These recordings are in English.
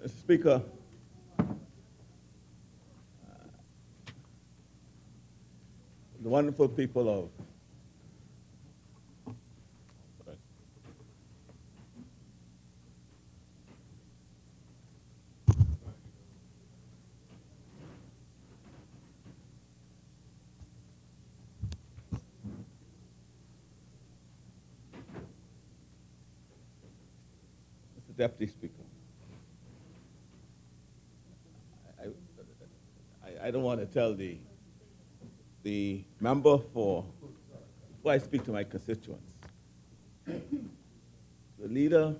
Mr. Speaker, the wonderful people of Mr. Deputy Speaker, I don't want to tell the member before I speak to my constituents, the leader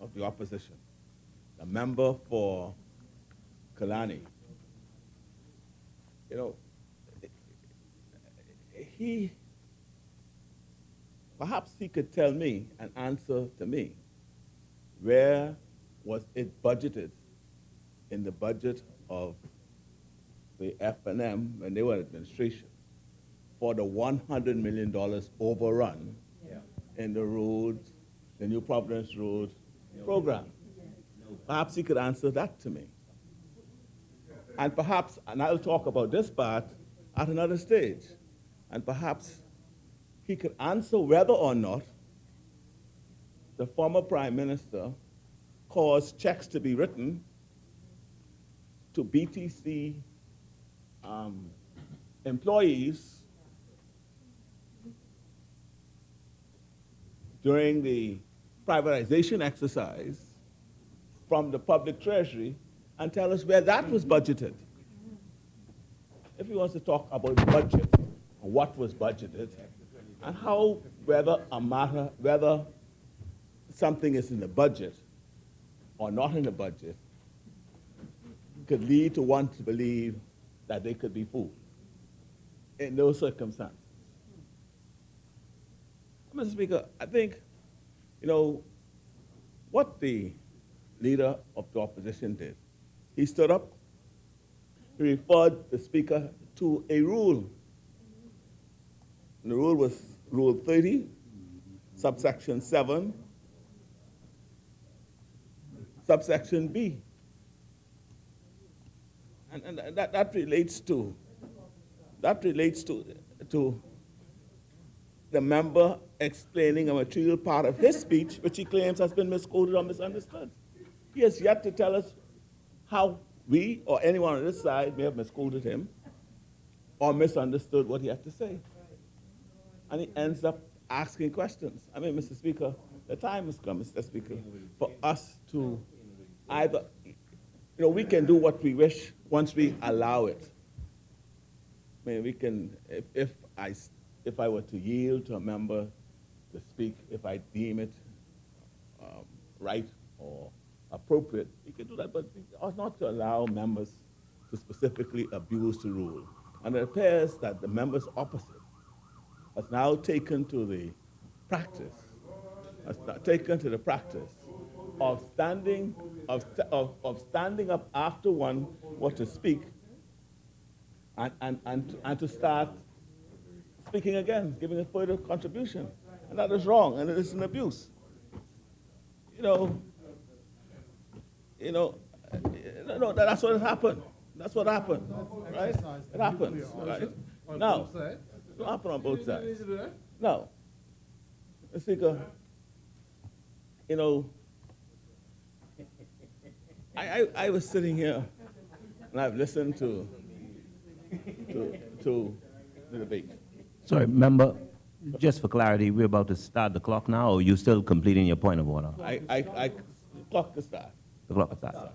of the opposition, the member for Kalani, perhaps he could tell me and answer to me, where was it budgeted in the budget of the F&M when they were in administration for the $100 million overrun in the roads, the New Providence Road program? Perhaps he could answer that to me. And perhaps, and I'll talk about this part at another stage, and perhaps he could answer whether or not the former Prime Minister caused checks to be written to BTC employees during the privatization exercise from the public treasury, and tell us where that was budgeted. If he wants to talk about budget, and what was budgeted, and how, whether something is in the budget or not in the budget, could lead to one to believe that they could be fooled in those circumstances. Mr. Speaker, I think, what the leader of the opposition did, he stood up, he referred the Speaker to a rule. And the rule was Rule 30, subsection 7, subsection B. And that relates to the member explaining a material part of his speech, which he claims has been misquoted or misunderstood. He has yet to tell us how we or anyone on this side may have misquoted him or misunderstood what he had to say. And he ends up asking questions. I mean, Mr. Speaker, the time has come, Mr. Speaker, for us to either, we can do what we wish once we allow it. I mean, we can, if I were to yield to a member to speak, if I deem it right or appropriate, we can do that, but we ought not to allow members to specifically abuse the rule. And it appears that the members opposite has now taken to the practice, of standing up after one were to speak and to start speaking again, giving a further contribution. And that is wrong, and it is an abuse. No, that's what happened. That's what happened, right? It happens, right? No, it don't happen on both sides. No. Mr. Speaker, I was sitting here, and I've listened to the debate. Sorry, member, just for clarity, we're about to start the clock now, or are you still completing your point of order? I clock to start. The clock is start.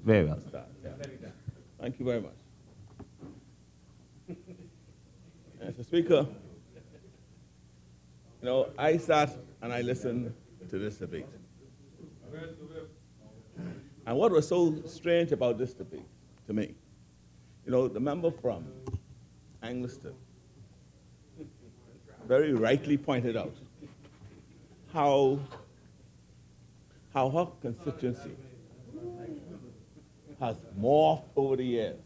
Very well. Start, yeah. Thank you very much. Mr. Speaker, I sat and I listened to this debate. And what was so strange about this debate, to me, the member from Angliston very rightly pointed out how her constituency has morphed over the years.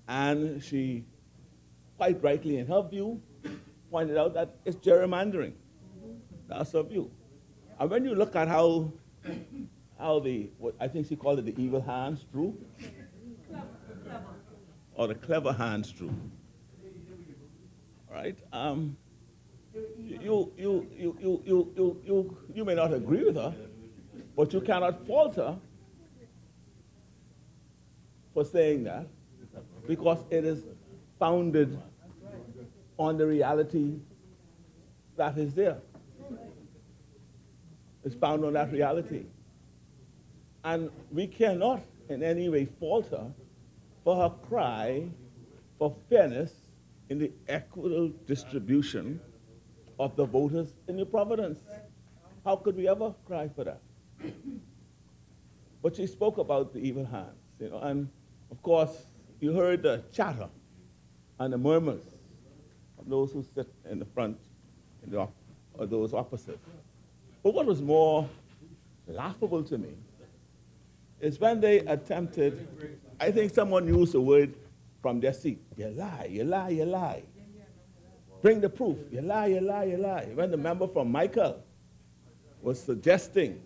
And she, quite rightly in her view, pointed out that it's gerrymandering. That's her view. And when you look at how what I think she called it the evil hands drew, or the clever hands drew, right? You may not agree with her, but you cannot fault her for saying that, because it is founded on the reality that is there. It's found on that reality. And we cannot in any way fault her for her cry for fairness in the equitable distribution of the voters in New Providence. How could we ever cry for that? But she spoke about the evil hands, and of course, you heard the chatter and the murmurs of those who sit in the front or those opposite. But what was more laughable to me is when they attempted, I think someone used the word from their seat, you lie, you lie, you lie. Bring the proof, you lie, you lie, you lie. When the member from Michael was suggesting,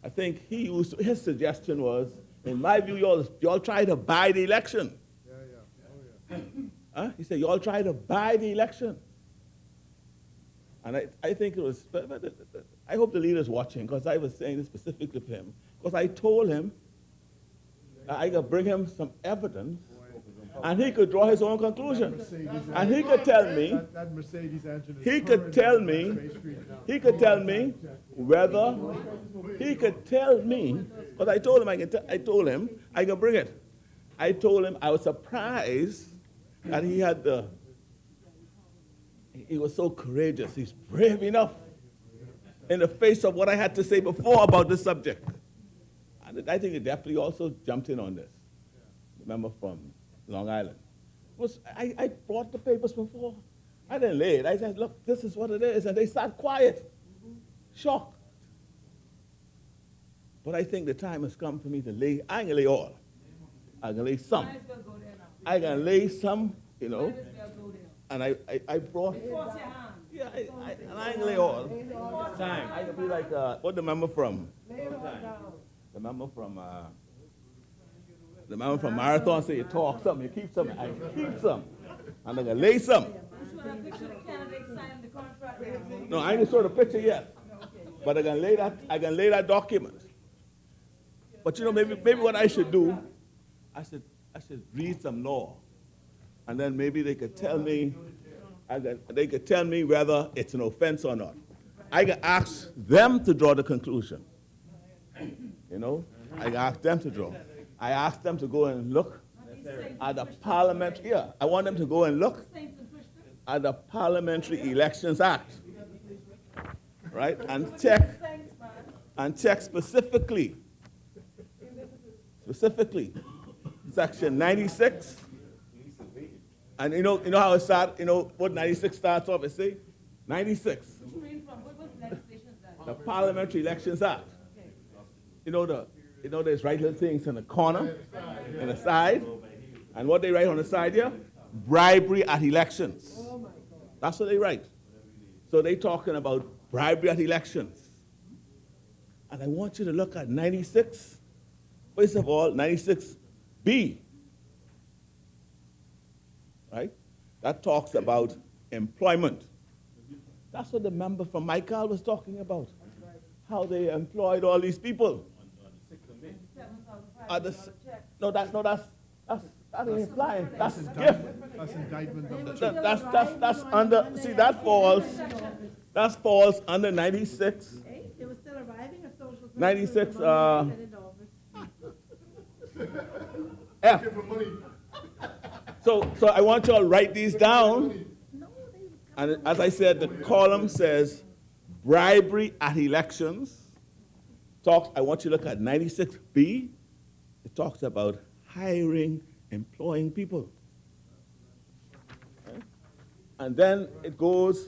I think his suggestion was, in my view, y'all try to buy the election. Huh? He said, y'all try to buy the election. And I think it was, I hope the leader's watching, because I was saying this specifically to him, because I told him I could bring him some evidence, and he could draw his own conclusion. And he could tell me, he could tell me whether, he could tell me, because I told him I could bring it. I told him I was surprised that he was so courageous. He's brave enough in the face of what I had to say before about this subject. And I think he definitely also jumped in on this. Remember, from Long Island. I brought the papers before. I didn't lay it. I said, look, this is what it is. And they sat quiet, shocked. But I think the time has come for me to lay, I ain't gonna lay all. I'm gonna lay some. I'm gonna lay some, and I brought, yeah, and I ain't gonna lay all. Time. I can be like, what the member from? The member from Marathon say you talk some, you keep some, I keep some. And I'm gonna lay some. No, I ain't show the picture yet. But I can lay that document. But maybe what I should do, I should read some law. And then maybe they could tell me, whether it's an offense or not. I can ask them to draw the conclusion. I can ask them to draw. I asked them to go and look at the parliament. Yeah, I want them to go and look at the Parliamentary Elections Act, right? And check specifically, section 96. And you know how it starts, what 96 starts off, it say? 96. The Parliamentary Elections Act. There's right little things in the corner, in the side. And what they write on the side here? Bribery at elections. That's what they write. So they're talking about bribery at elections. And I want you to look at 96. First of all, 96B. Right? That talks about employment. That's what the member from Michael was talking about. How they employed all these people. That ain't implying. That's gift. That's indictment. That's under. See, that falls under 96. They were still arriving at social 96. F. So I want you all to write these down. And as I said, the column says bribery at elections. I want you to look at 96B. It talks about hiring, employing people. Okay? And then it talks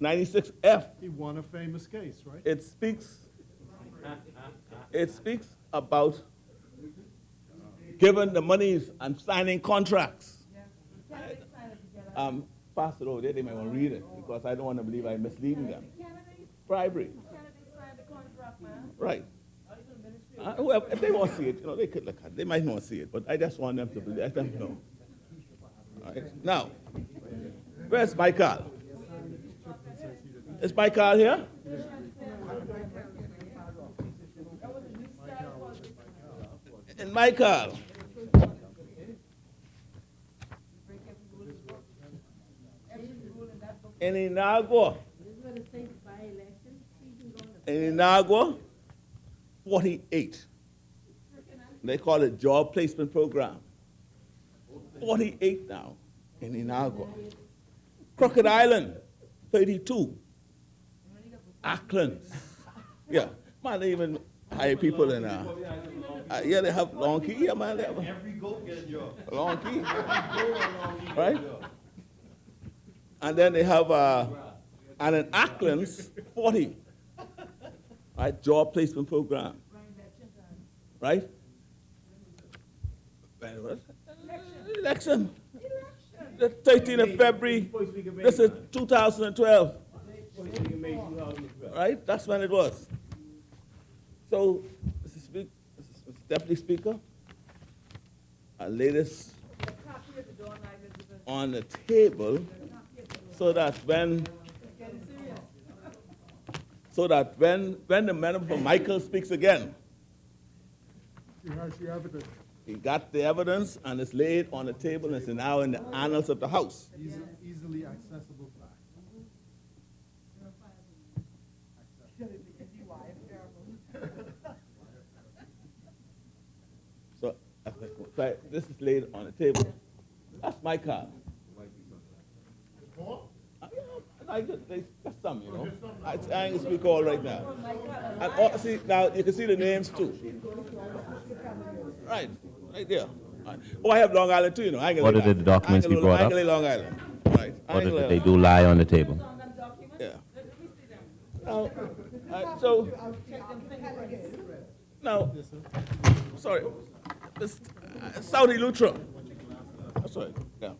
96F. He won a famous case, right? It speaks about giving the monies and signing contracts. Pass it over there, they might want to read it, because I don't want to believe I'm misleading them. Bribery. Right. Whoever, if they want to see it, they could look at it. They might not see it, but I just want them to let them know. All right. Now, where's Michael? Is Michael here? And Michael. In Inagua. In Inagua, 48. They call it job placement program. 48 now in Inagua. Crooked Island, 32. Auckland. Yeah, man, they even hire people in yeah, they have long key. Yeah, man, they have every goat get a job. Long key. Right? And then they have, and in Auckland's 40. Right, job placement program. Right? Election. The 13th of February. This is 2012. Right? That's when it was. So, Mr. Deputy Speaker, I lay this on the table so that when the member for Michael speaks again, he got the evidence and it's laid on the table and it's now in the annals of the House. Easily accessible fact. So this is laid on the table. That's my card. That's some, I ain't gonna speak all right now. And see, now you can see the names too. Right there. Right. Oh, I have Long Island too, I ain't gonna What did the documents be brought up? Long Island. Right. Or did they do lie on the table? Yeah. So, now, sorry, Saudi Lutra. That's right, yeah.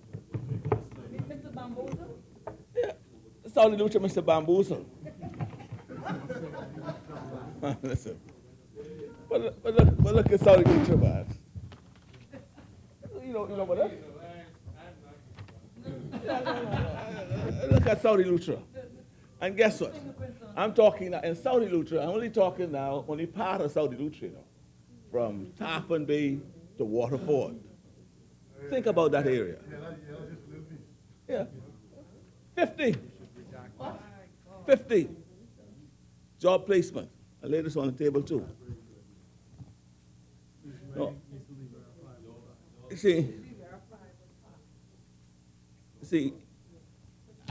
Mr. Bamboozle? Yeah, Saudi Lucha, Mr. Bamboozle. Listen, but look at Saudi Lucha, man. You know what that? Look at Saudi Lucha. And guess what? I'm talking now, in Saudi Lucha, I'm only talking now, only part of Saudi Lucha, from Tarpon Bay to Waterford. Think about that area. Yeah. 50. 50. Job placement. I laid this on the table too. No. See,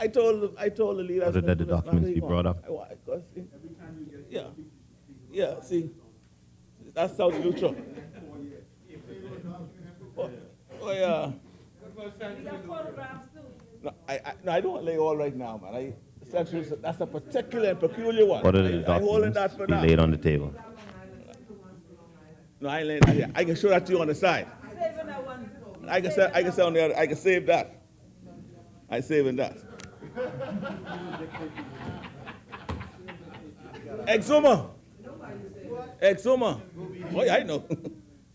I told the leader. Or did the documents be brought up? Yeah, see, that's Saudi Lucha. Oh, yeah. No, I don't lay all right now, man. That's a particular and peculiar one. What did the documents be laid on the table? No, I ain't laying that here. I can show that to you on the side. I can say on the other. I can save that. I saving that. Exuma. Oh, yeah, I know.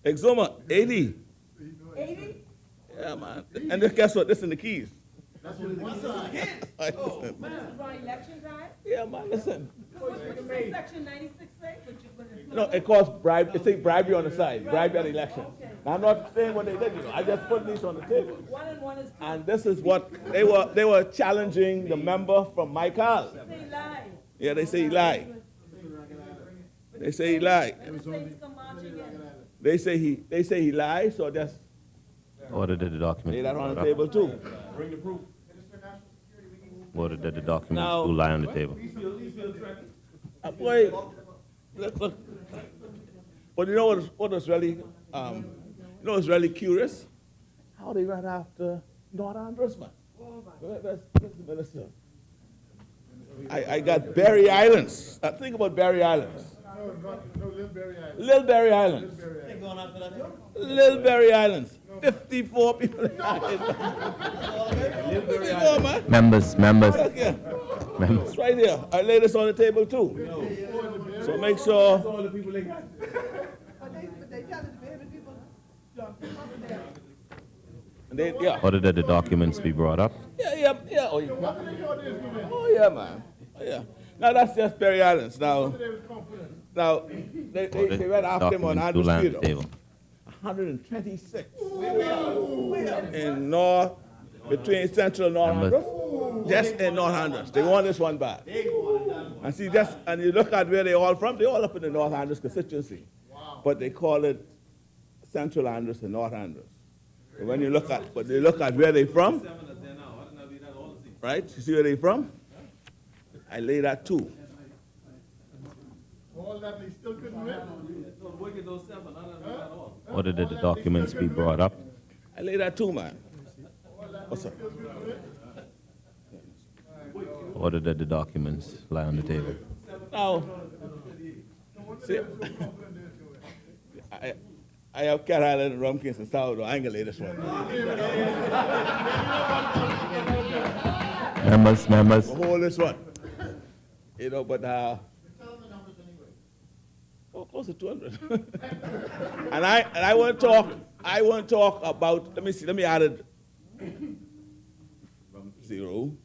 Exuma, 80. 80? Yeah, man. And then guess what? This in the keys. This is for election time? Yeah, man, listen. What does section 96 say? No, it calls bribe. It says bribery on the side. Bribery at the election. Now, I'm not saying what they did, I just put these on the table. 1 and 1 is 2. And this is what they were challenging the member from Michael. They say lie. Yeah, they say he lied. They say he lied. They say he lied, so just Or did the documents lay be that on brought the up? table too. Or did the documents Now- do lie on the table? Boy, look. But you know what was really, what's really curious? How they ran after North Androsman. That's the minister. I got Berry Islands. Think about Berry Islands. No, Little Little Berry Island. Berry Islands. Little Berry Islands. 54 people. 54, man. Members. Look here. It's right here. I laid this on the table too. So make sure, All the people they got. But they tell the baby people, yeah. Order that the documents be brought up. Yeah. Oh, yeah. Oh, yeah, man. Oh, yeah. Now, that's just Perry Islands. Now, they went after him on Documents to 100 land Street. the table. 126 in North, between Central and North Numbers. Andros. Just in North Andros. They want this one back. And see, and you look at where they all from, they all up in the North Andros constituency. But they call it Central Andros and North Andros. And when you look at, where they from, right? You see where they from? I lay that too. All that they still couldn't win. Order that the documents be brought up. I lay that too, man. What's up? Order that the documents lie on the table. Now, see, I have Cat Island and Rumkins and Sourdough. I ain't gonna lay this one. Members. Hold this one. You know, but close to 200. and I won't talk about. Let me add it. 0. All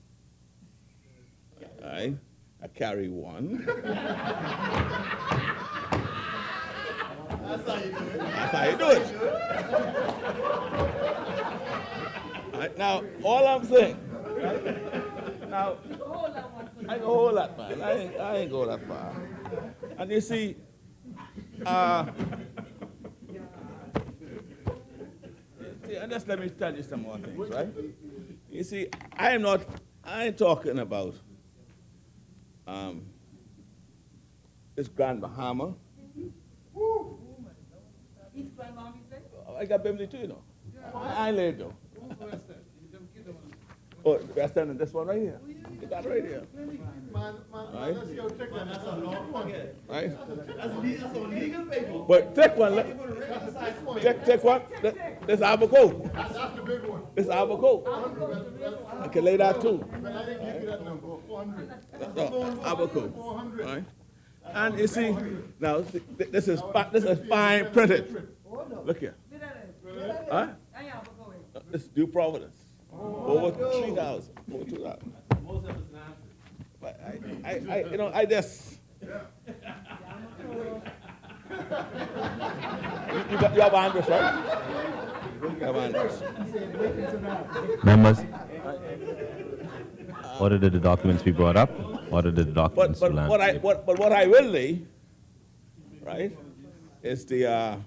right. I carry 1. That's how you do it. All right, now, all I'm saying. Now, I can hold that, man. I ain't go that far. And you see, and just let me tell you some more things, right? You see, I ain't talking about this Grand Bahama. East Grand Long Beach. I got Beverly too, you know. I ain't laid though. Oh, West End and this one right here. You got it right here. Right? Let's go check that. That's a long one. Right? That's on legal paper. But take one. Take one. This Abaco. That's the big one. This Abaco. I can lay that too. But I didn't give you that number. 400. No, Abaco. Right? And you see, now this is fine printed. Look here. Huh? This is Due Providence. Over 3,000. Over 2,000. But I just. You have Andres, right? You have Andres. Members. Order that the documents be brought up. Order that the documents But to land what the I table. what I will lay, right, is the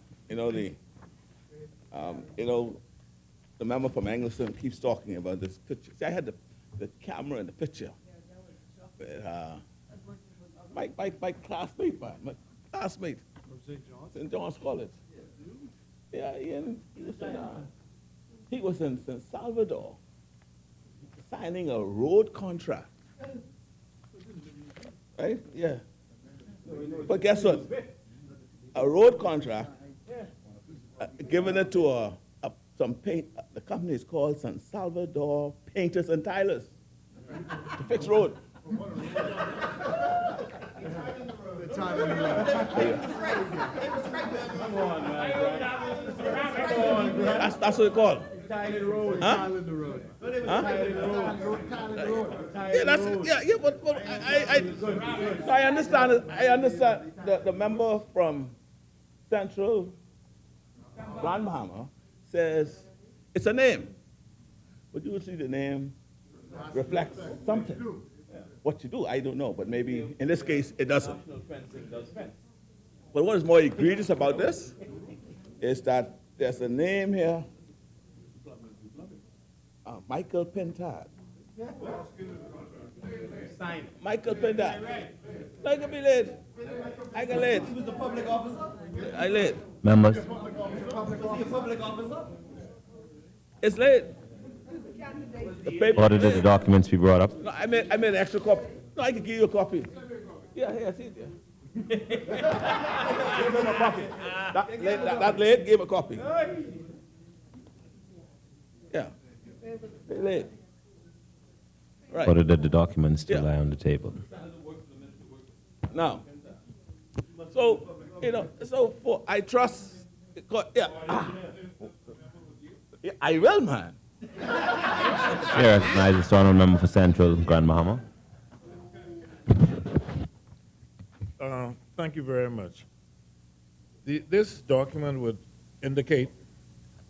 the member from Angleton keeps talking about this picture. See, I had the camera and the picture. With, my classmate, my classmate. From St. John's? St. John's College. Yeah, he was in San Salvador signing a road contract. Right? Yeah. But guess what? A road contract, giving it to the company is called San Salvador Painters and Tilers to fix road. The time in the road. That's what it's called. Tile in the road. Huh? Tile in the road. Huh? Tile in the road. Tile in the road. Yeah, but I understand it. I understand the member from Central Grand Bahama says it's a name. But usually the name reflects something. What you do, I don't know, but maybe in this case it doesn't. But what is more egregious about this is that there's a name here, Michael Pentad. Michael Pentad. No, I can be late. I can late. He was a public officer? I late. Members. Is he a public officer? It's late. The paper. Order that the documents be brought up. No, I made an extra copy. No, I can give you a copy. Yeah, here, see it there. Give him a copy. That late gave a copy. Yeah. They late. Right. Order that the documents to Yeah. lie on the table. Now, So, I trust, yeah, yeah, I will, man. Chair recognizes the honourable member for Central, Grand Bahama. Thank you very much. This document would indicate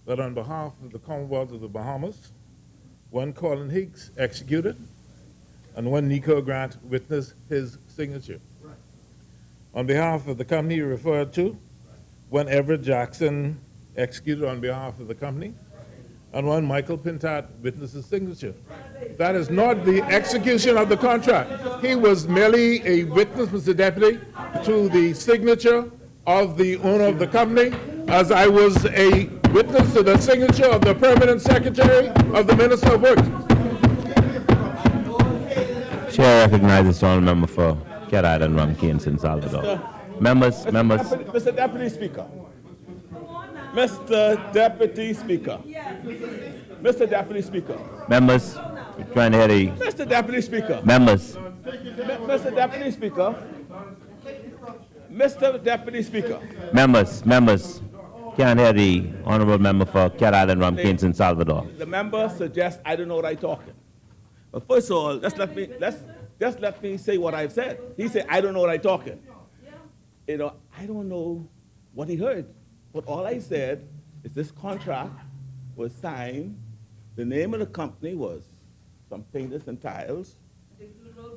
that on behalf of the Commonwealth of the Bahamas, one Colin Higgs executed and one Nico Grant witnessed his signature. Right. On behalf of the company referred to, one Everett Jackson executed on behalf of the company, and one Michael Pintat witnessed his signature. That is not the execution of the contract. He was merely a witness, Mr. Deputy, to the signature of the owner of the company, as I was a witness to the signature of the permanent secretary of the Minister of Works. Chair recognizes the honourable member for Cat Island, Rum, San Salvador. Members. Mr. Deputy Speaker. Mr. Deputy Speaker. Mr. Deputy Speaker. Members, we're trying to hear the Mr. Deputy Speaker. members. Mr. Deputy Speaker. Mr. Deputy Speaker. Members. Can't hear the honourable member for Cat Island, Rum, San Salvador. The member suggests I don't know what I'm talking. But first of all, just let me say what I've said. He said I don't know what I'm talking. I don't know what he heard. But all I said is this contract was signed. The name of the company was some painters and tiles,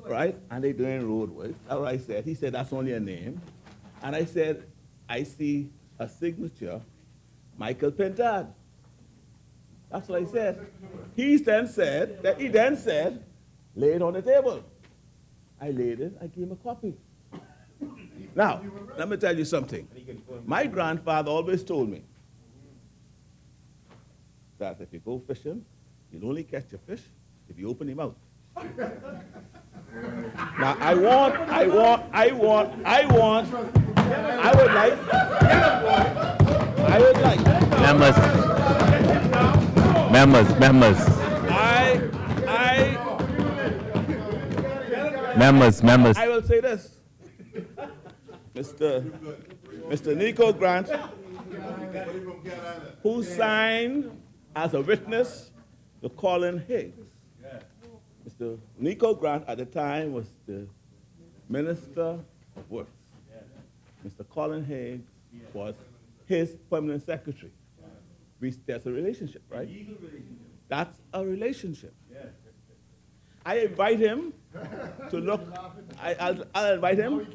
right? And they're doing road work. That's what I said. He said that's only a name. And I said, I see a signature, Michael Pintard. That's what I said. He then said, lay it on the table. I laid it, I gave him a copy. Now, let me tell you something. My grandfather always told me that if you go fishing, you'll only catch a fish if you open him out. Now, I would like. Members. I will say this. Mr. Nico Grant, who signed as a witness to Colin Higgs. Mr. Nico Grant at the time was the Minister of Works. Mr. Colin Higgs was his permanent secretary. There's a relationship, right? That's a relationship. I invite him to look, I'll invite him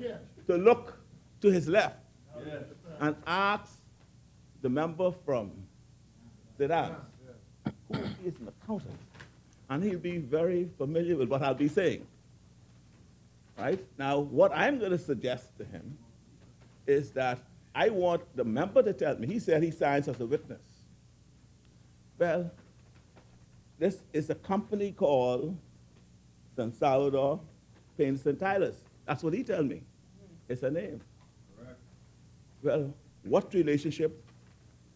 to look to his left and ask the member from Sedan, who is an accountant, and he'll be very familiar with what I'll be saying. Right? Now, what I'm going to suggest to him is that I want the member to tell me, he said he signs as a witness. Well, this is a company called San Salvador Paints and Tilers. That's what he told me. It's a name. Correct. Well, what relationship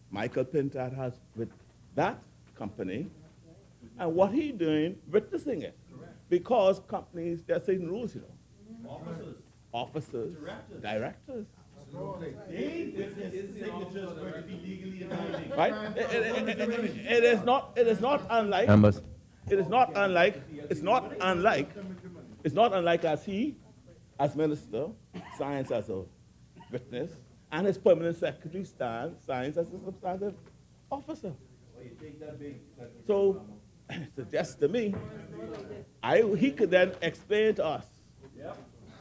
Michael Pintard has with that company and what he doing witnessing it? Correct. Because companies, there are certain rules, you know. Officers. Directors. His signature is going to be legally binding. Right? It is not unlike. Members. It's not unlike as he, as minister, signs as a witness, and his permanent secretary signs as a substantive officer. So, suggest to me, he could then explain to us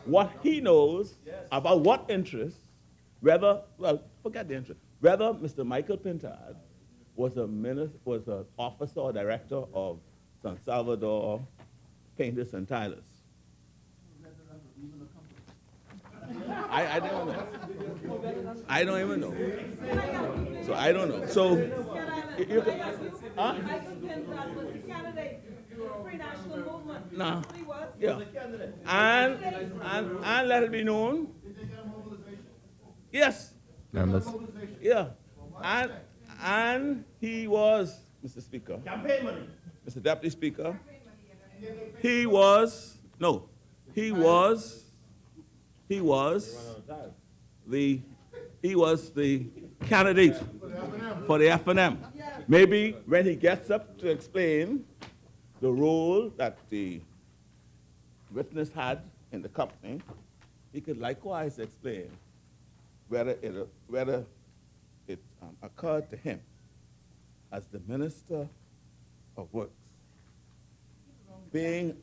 what he knows about what interests, whether, well, forget the interest, whether Mr. Michael Pintard was an officer or director of San Salvador Painters and Tilers. I don't know. I don't even know. So I don't know. So you can, huh? Michael Pintard was the candidate for the Free National Movement. No. He was. Yeah. And let it be known. Yes. Members. Yeah. And he was, Mr. Speaker. Campaign money. Mr. Deputy Speaker. He was, the candidate for the F&M. Maybe when he gets up to explain the role that the witness had in the company, he could likewise explain whether it occurred to him as the Minister of Works, being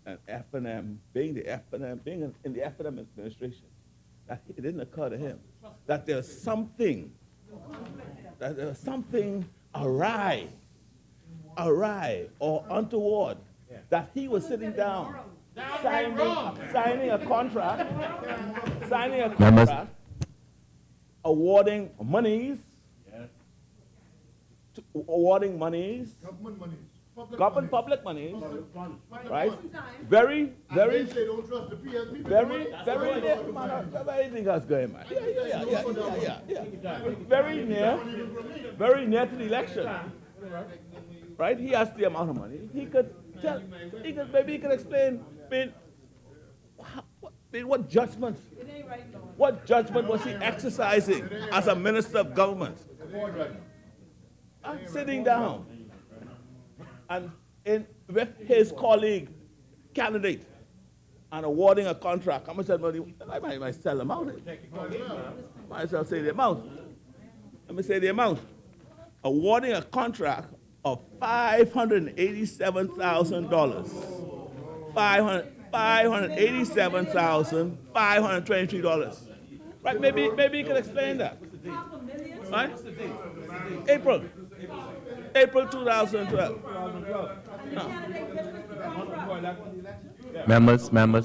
an F&M, being in the F&M administration, that it didn't occur to him that there's something awry or untoward, that he was sitting down signing a contract, awarding monies, Government monies. public monies, right? And Very, they say don't trust the PSP. very anything else going, man. Yeah. Very near to the election, right? He has the amount of money. Maybe he could explain, what judgment, It ain't right, Lord. what judgment was he exercising as a minister of government? Sitting down and with his colleague candidate and awarding a contract. How much that money? I might sell them out. Might as well say the amount. Let me say the amount. Awarding a contract of $587,000. $587,523. Right? Maybe you can explain that. Half a million? Right? April 2012. Members, No,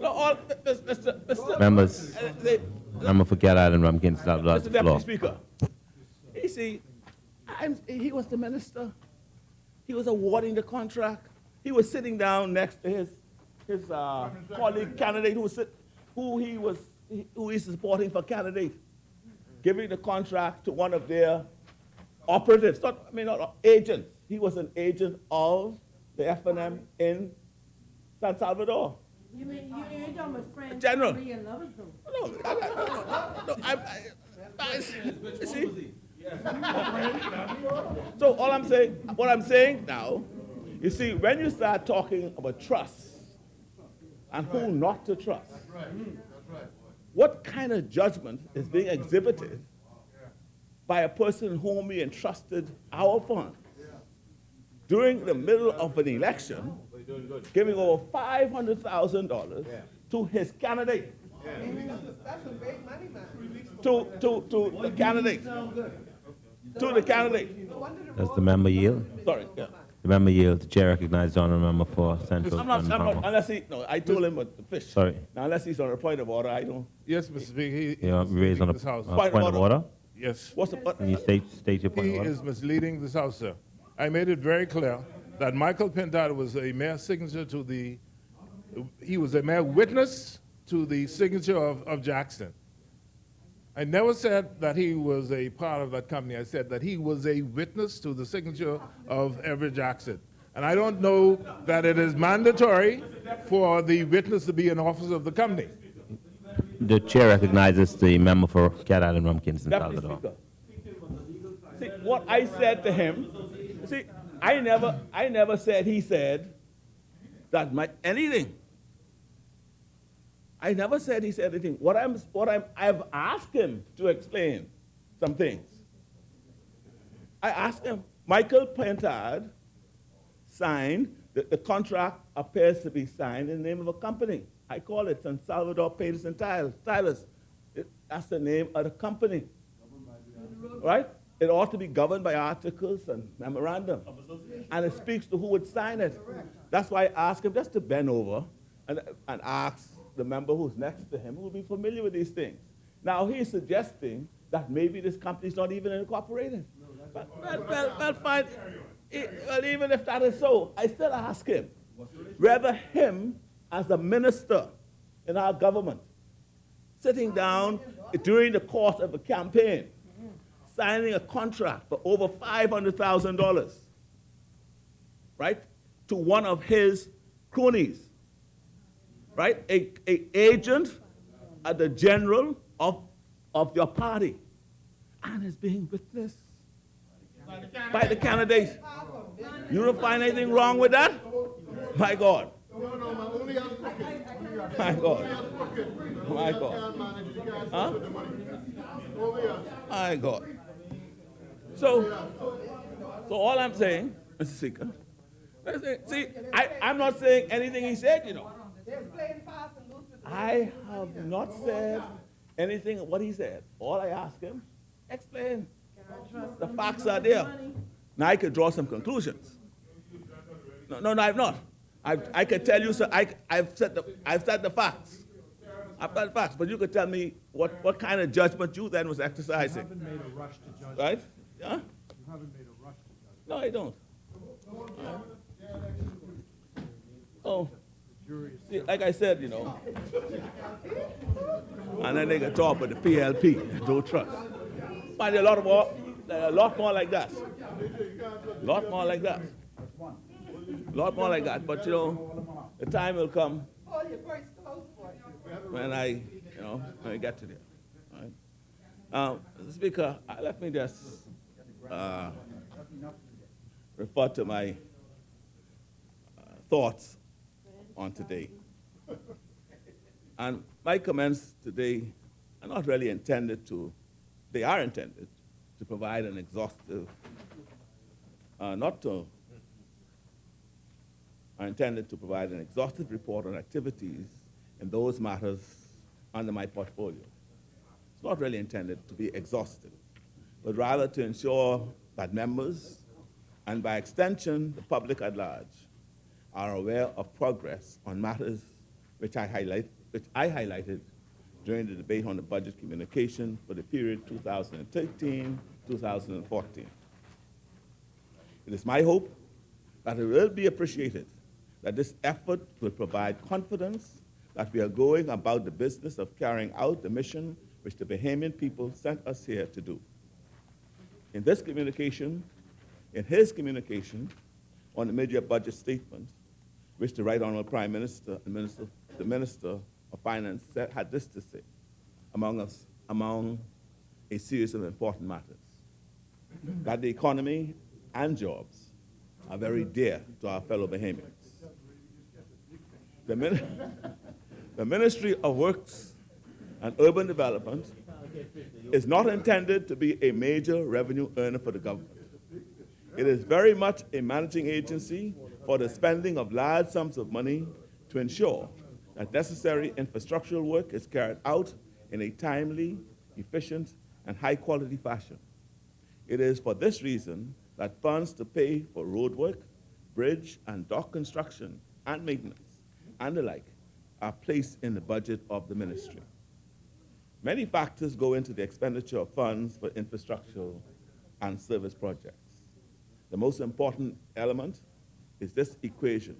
all, members. Member for Cat Island, Rumpkin, stop Mr. the Deputy floor. Speaker, you see, he was the minister. He was awarding the contract. He was sitting down next to his colleague candidate who he's supporting for candidate, giving the contract to one of their operatives, not agents. He was an agent of the F&M in San Salvador. You mean, you ain't talking about friends, General. family, and lovers, though? See? So what I'm saying now, you see, when you start talking about trust and who not to trust, what kind of judgment is being exhibited by a person whom we entrusted our funds during the middle of an election, giving over $500,000 to his candidate? That's some big money, man. To the candidate. To the candidate. Does the member yield? Sorry, yeah. The member yield. The chair recognizes the honourable member for Central. I'm not, Palmer. unless I told him about the fish. Sorry. Now, unless he's on a point of order, I don't. Yes, Mr. Speaker, he You is raised on a misleading this House. Point point of of order. Yes. What's the, Can you state your point He of order? is misleading this House, sir. I made it very clear that Michael Pintard was a mere signature to he was a mere witness to the signature of Jackson. I never said that he was a part of that company. I said that he was a witness to the signature of Everett Jackson. And I don't know that it is mandatory for the witness to be an officer of the company. The chair recognizes the member for Cat Island, Rumpkin, San Deputy Salvador. Speaker. See, what I said to him, see, I never said he said that anything. I never said he said anything. I've asked him to explain some things. I asked him, Michael Pintard signed, the contract appears to be signed in the name of a company. I call it San Salvador Painters and Tilers. That's the name of the company. Right? It ought to be governed by articles and memorandum. And it speaks to who would sign it. That's why I asked him just to bend over and ask the member who's next to him who will be familiar with these things. Now he's suggesting that maybe this company is not even incorporated. Well, fine. Well, even if that is so, I still ask him whether him as a minister in our government, sitting down during the course of a campaign, signing a contract for over $500,000, right, to one of his cronies, right, a agent at the general of your party and is being witnessed by the candidates. You don't find anything wrong with that? My God. My God. My God. Huh? My God. So all I'm saying, Mr. Speaker, see, I'm not saying anything he said, you know. They're playing fast and loose with the I have not said anything of what he said. All I asked him, explain. The facts are there. Now I could draw some conclusions. No, I've not. I could tell you, so I've said the facts. I've got the facts, but you could tell me what kind of judgment you then was exercising. You haven't made a rush to judge. Right? Yeah? You haven't made a rush to judge. No, I don't. Oh, see, like I said, you know, and then they can talk about the PLP, don't trust. But there are a lot more like that. A lot more like that. A lot more like that. But you know, the time will come Hold your voice close, boy. when I get to there. All right? Speaker, let me just refer to my thoughts on today. And my comments today are not really intended to, they are intended to provide an exhaustive, are intended to provide an exhaustive report on activities in those matters under my portfolio. It's not really intended to be exhaustive, but rather to ensure that members, and by extension, the public at large, are aware of progress on matters which I highlighted during the debate on the budget communication for the period 2013-2014. It is my hope that it will be appreciated that this effort will provide confidence that we are going about the business of carrying out the mission which the Bahamian people sent us here to do. In his communication on the mid-year budget statement, which the Right Honorable Prime Minister and the Minister of Finance had this to say, among a series of important matters, that the economy and jobs are very dear to our fellow Bahamians. The Ministry of Works and Urban Development is not intended to be a major revenue earner for the government. It is very much a managing agency for the spending of large sums of money to ensure that necessary infrastructural work is carried out in a timely, efficient, and high-quality fashion. It is for this reason that funds to pay for road work, bridge and dock construction and maintenance, and the like, are placed in the budget of the ministry. Many factors go into the expenditure of funds for infrastructural and service projects. The most important element is this equation.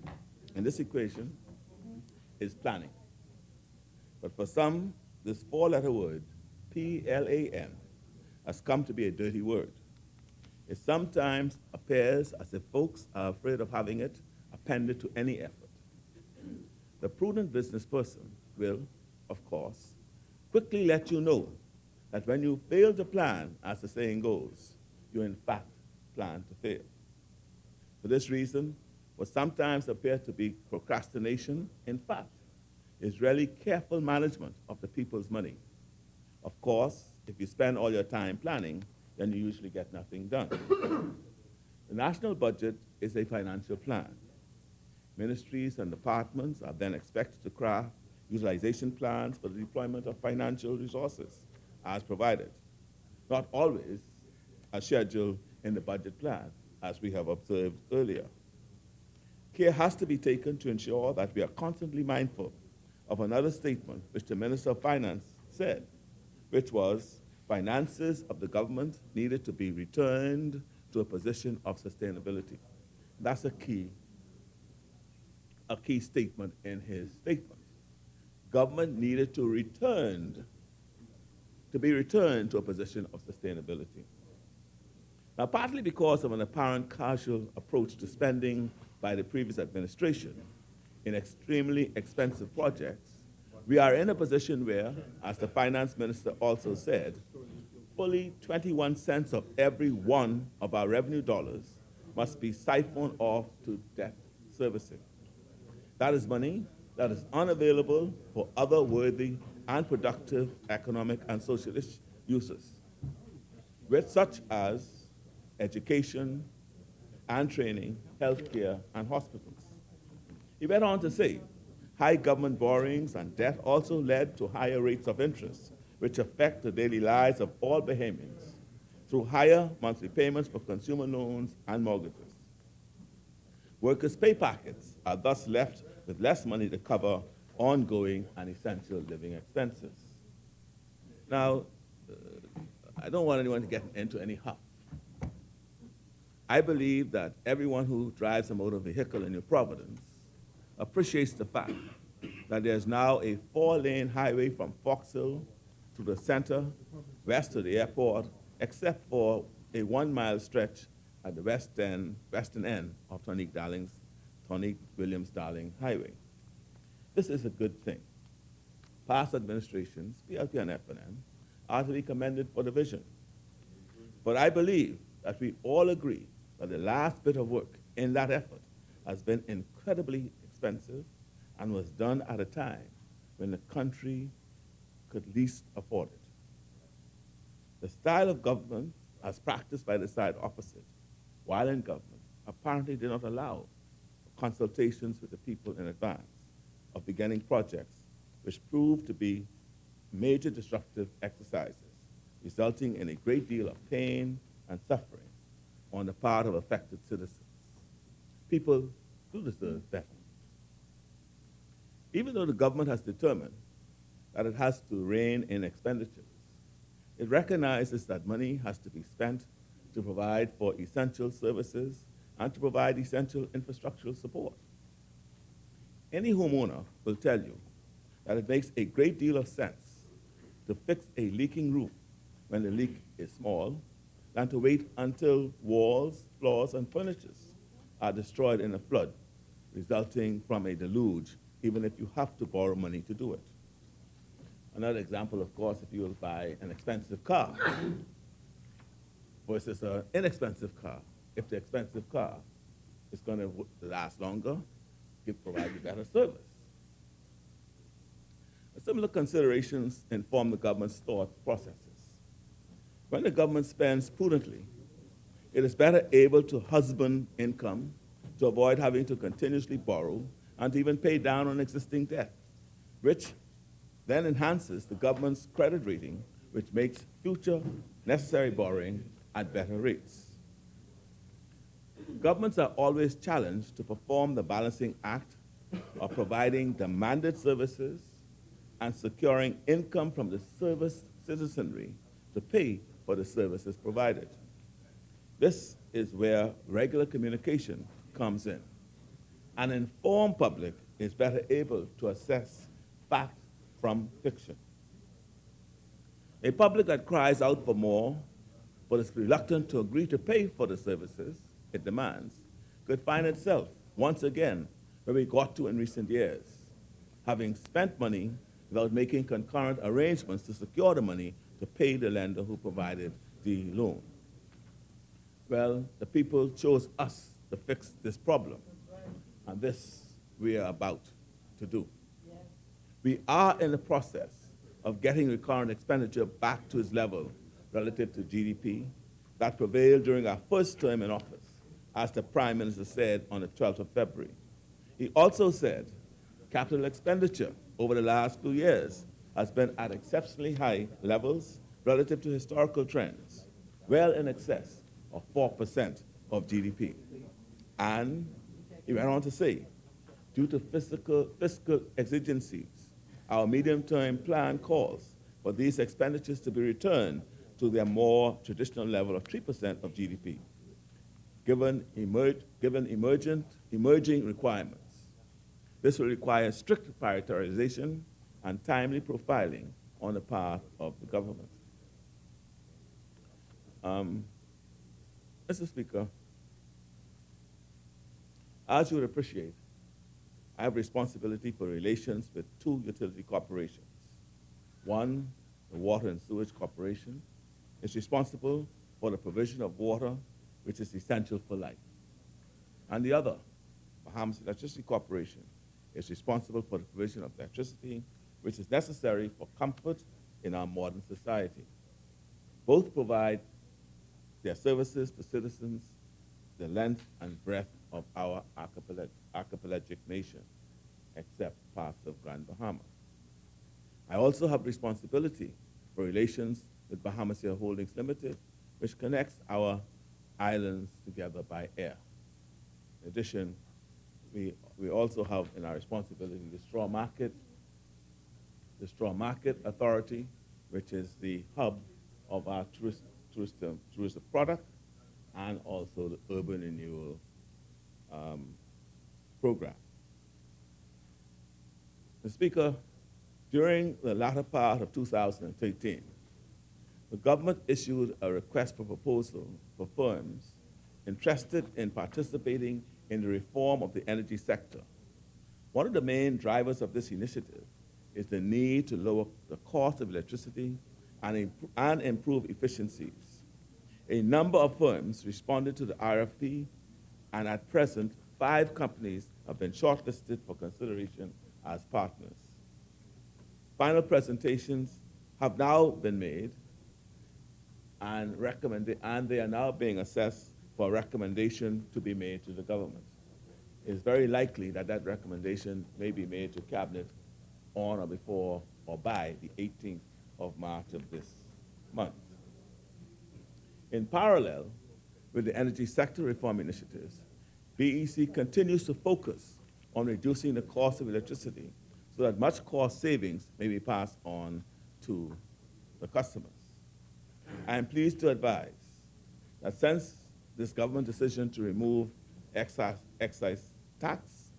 And this equation is planning. But for some, this four-letter word, P-L-A-N, has come to be a dirty word. It sometimes appears as if folks are afraid of having it appended to any effort. The prudent business person will, of course, quickly let you know that when you fail to plan, as the saying goes, you in fact plan to fail. For this reason, what sometimes appears to be procrastination, in fact, is really careful management of the people's money. Of course, if you spend all your time planning, then you usually get nothing done. The national budget is a financial plan. Ministries and departments are then expected to craft utilization plans for the deployment of financial resources as provided, not always as scheduled in the budget plan, as we have observed earlier. Care has to be taken to ensure that we are constantly mindful of another statement which the Minister of Finance said, which was finances of the government needed to be returned to a position of sustainability. That's a key statement in his statement. Government needed to be returned to a position of sustainability. Now, partly because of an apparent casual approach to spending by the previous administration in extremely expensive projects, We are in a position where, as the finance minister also said, fully 21 cents of every one of our revenue dollars must be siphoned off to debt servicing. That is money that is unavailable for other worthy and productive economic and social uses, with such as education and training, healthcare, and hospitals. He went on to say, high government borrowings and debt also led to higher rates of interest, which affect the daily lives of all Bahamians through higher monthly payments for consumer loans and mortgages. Workers' pay packets are thus left with less money to cover ongoing and essential living expenses. Now, I don't want anyone to get into any huff. I believe that everyone who drives a motor vehicle in New Providence appreciates the fact that there's now a 4-lane highway from Fox Hill to the center, west of the airport, except for a 1-mile stretch at the western end of Tonique Williams Darling Highway. This is a good thing. Past administrations, PLP and FNM, are to be commended for the vision. But I believe that we all agree that the last bit of work in that effort has been incredibly expensive and was done at a time when the country could least afford it. The style of government, as practiced by the side opposite, while in government, apparently did not allow consultations with the people in advance of beginning projects, which proved to be major disruptive exercises, resulting in a great deal of pain and suffering on the part of affected citizens. People do deserve better. Even though the government has determined that it has to rein in expenditures, it recognizes that money has to be spent to provide for essential services and to provide essential infrastructural support. Any homeowner will tell you that it makes a great deal of sense to fix a leaking roof when the leak is small than to wait until walls, floors, and furniture are destroyed in a flood resulting from a deluge, even if you have to borrow money to do it. Another example, of course, if you will buy an expensive car versus an inexpensive car. If the expensive car is going to last longer, provide you better service. Similar considerations inform the government's thought processes. When the government spends prudently, it is better able to husband income to avoid having to continuously borrow and to even pay down on existing debt, which then enhances the government's credit rating, which makes future necessary borrowing at better rates. Governments are always challenged to perform the balancing act of providing demanded services and securing income from the service citizenry to pay for the services provided. This is where regular communication comes in. An informed public is better able to assess fact from fiction. A public that cries out for more, but is reluctant to agree to pay for the services it demands, could find itself once again where we got to in recent years, having spent money without making concurrent arrangements to secure the money to pay the lender who provided the loan. Well, the people chose us to fix this problem, and this we are about to do. We are in the process of getting recurrent expenditure back to its level relative to GDP that prevailed during our first term in office, as the Prime Minister said on the 12th of February. He also said capital expenditure over the last 2 years has been at exceptionally high levels relative to historical trends, well in excess of 4% of GDP. And he went on to say, due to fiscal exigencies, our medium-term plan calls for these expenditures to be returned to their more traditional level of 3% of GDP, given emerging requirements. This will require strict prioritization and timely profiling on the part of the government. Mr. Speaker, as you would appreciate, I have responsibility for relations with two utility corporations. One, the Water and Sewage Corporation, is responsible for the provision of water, which is essential for life. And the other, Bahamas Electricity Corporation, is responsible for the provision of electricity, which is necessary for comfort in our modern society. Both provide their services to citizens the length and breadth of our archipelagic nation, except parts of Grand Bahama. I also have responsibility for relations with Bahamas Air Holdings Limited, which connects our islands together by air. In addition, we also have in our responsibility the Straw Market Authority, which is the hub of our tourism product, and also the urban renewal program. Mr. Speaker, during the latter part of 2013, the government issued a request for proposal for firms interested in participating in the reform of the energy sector. One of the main drivers of this initiative is the need to lower the cost of electricity and improve efficiencies. A number of firms responded to the RFP, and at present, 5 companies have been shortlisted for consideration as partners. Final presentations have now been made, and they are now being assessed for a recommendation to be made to the government. It is very likely that that recommendation may be made to Cabinet on or before or by the 18th of March of this month. In parallel with the energy sector reform initiatives, BEC continues to focus on reducing the cost of electricity so that much cost savings may be passed on to the customers. I am pleased to advise that since this government decision to remove excise tax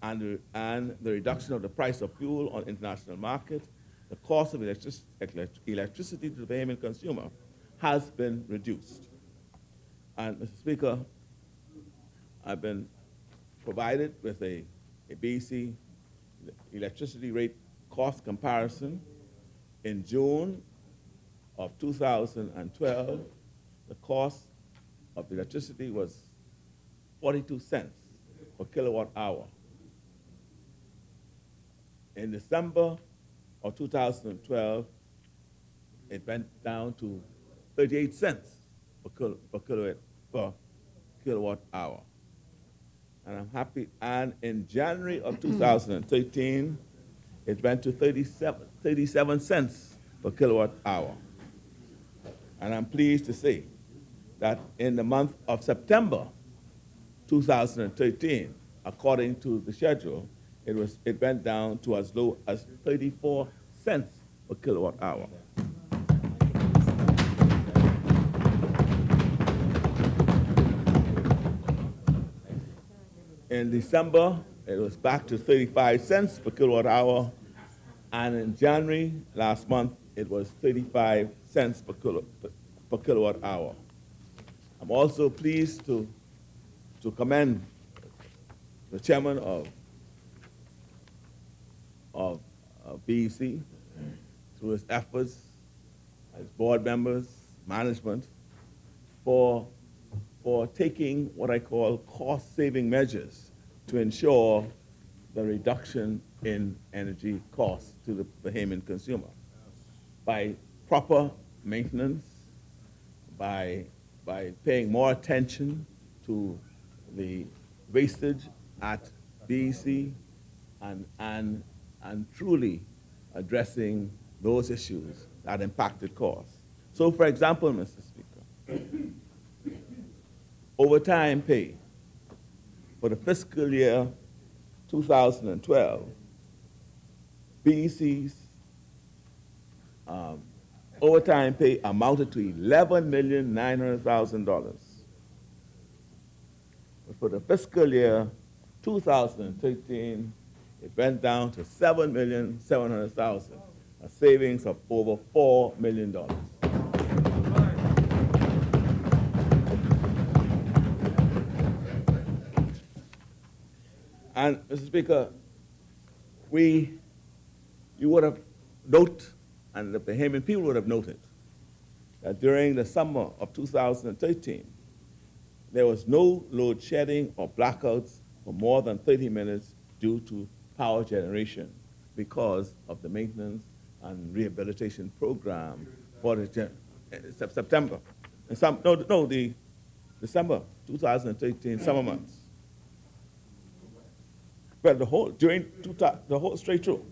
and the reduction of the price of fuel on the international market, the cost of electricity to the Bahamian consumer has been reduced. And, Mr. Speaker, I've been provided with a BEC electricity rate cost comparison. In June of 2012, the cost of electricity was 42 cents per kilowatt hour. In December of 2012, it went down to 38 cents per kilowatt hour. And I'm happy, and in January of 2013, it went to 37 cents per kilowatt hour. And I'm pleased to say that in the month of September 2013, according to the schedule, it went down to as low as 34 cents per kilowatt hour. In December, it was back to 35 cents per kilowatt hour, and in January last month, it was 35 cents per kilowatt hour. I'm also pleased to commend the chairman of BEC through his efforts, his board members, management, for taking what I call cost-saving measures to ensure the reduction in energy costs to the Bahamian consumer by proper maintenance, by paying more attention to the wastage at BEC, and truly addressing those issues that impacted costs. So, for example, Mr. Speaker, overtime pay for the fiscal year 2012, BEC's overtime pay amounted to $11,900,000. But for the fiscal year 2013, it went down to $7,700,000, a savings of over $4 million. And, Mr. Speaker, you would have noted, and the Bahamian people would have noted, that during the summer of 2013, there was no load shedding or blackouts for more than 30 minutes due to power generation because of the maintenance and rehabilitation program for the September. The December 2013 summer months. Well, the whole straight through.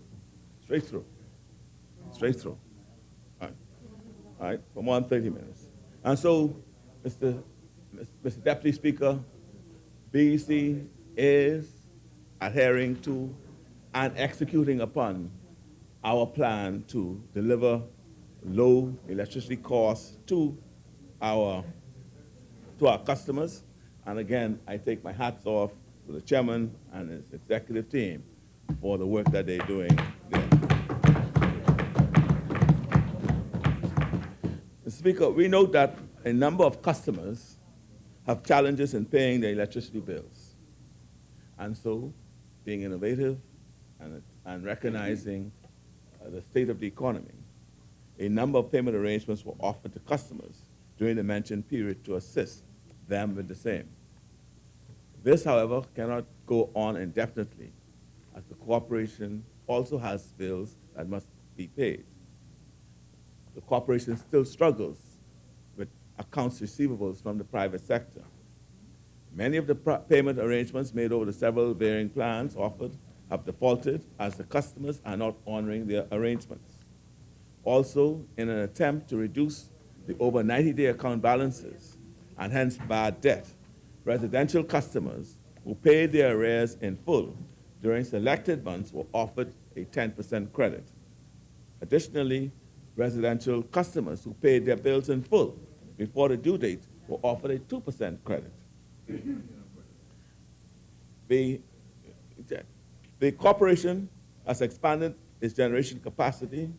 All right, for more than 30 minutes. And so, Mr. Deputy Speaker, BEC is adhering to and executing upon our plan to deliver low electricity costs to our customers. And again, I take my hats off to the chairman and his executive team for the work that they're doing there. Mr. Speaker, we note that a number of customers have challenges in paying their electricity bills. And so, being innovative and recognizing the state of the economy, a number of payment arrangements were offered to customers during the mentioned period to assist them with the same. This, however, cannot go on indefinitely, as the corporation also has bills that must be paid. The corporation still struggles with accounts receivables from the private sector. Many of the payment arrangements made over the several varying plans offered have defaulted as the customers are not honoring their arrangements. Also, in an attempt to reduce the over 90-day account balances and hence bad debt, residential customers who paid their arrears in full during selected months were offered a 10% credit. Additionally, residential customers who paid their bills in full before the due date were offered a 2% credit. The corporation has expanded its generation capacity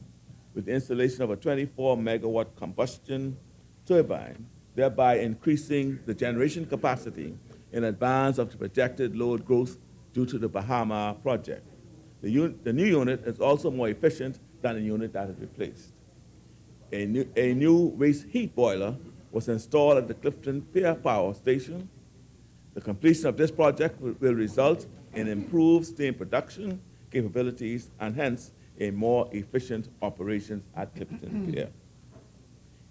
with the installation of a 24-megawatt combustion turbine, thereby increasing the generation capacity in advance of the projected load growth due to the Bahama project. The new unit is also more efficient than the unit that is replaced. A new waste heat boiler was installed at the Clifton Pier Power Station. The completion of this project will result in improved steam production capabilities and hence a more efficient operations at Clifton Pier.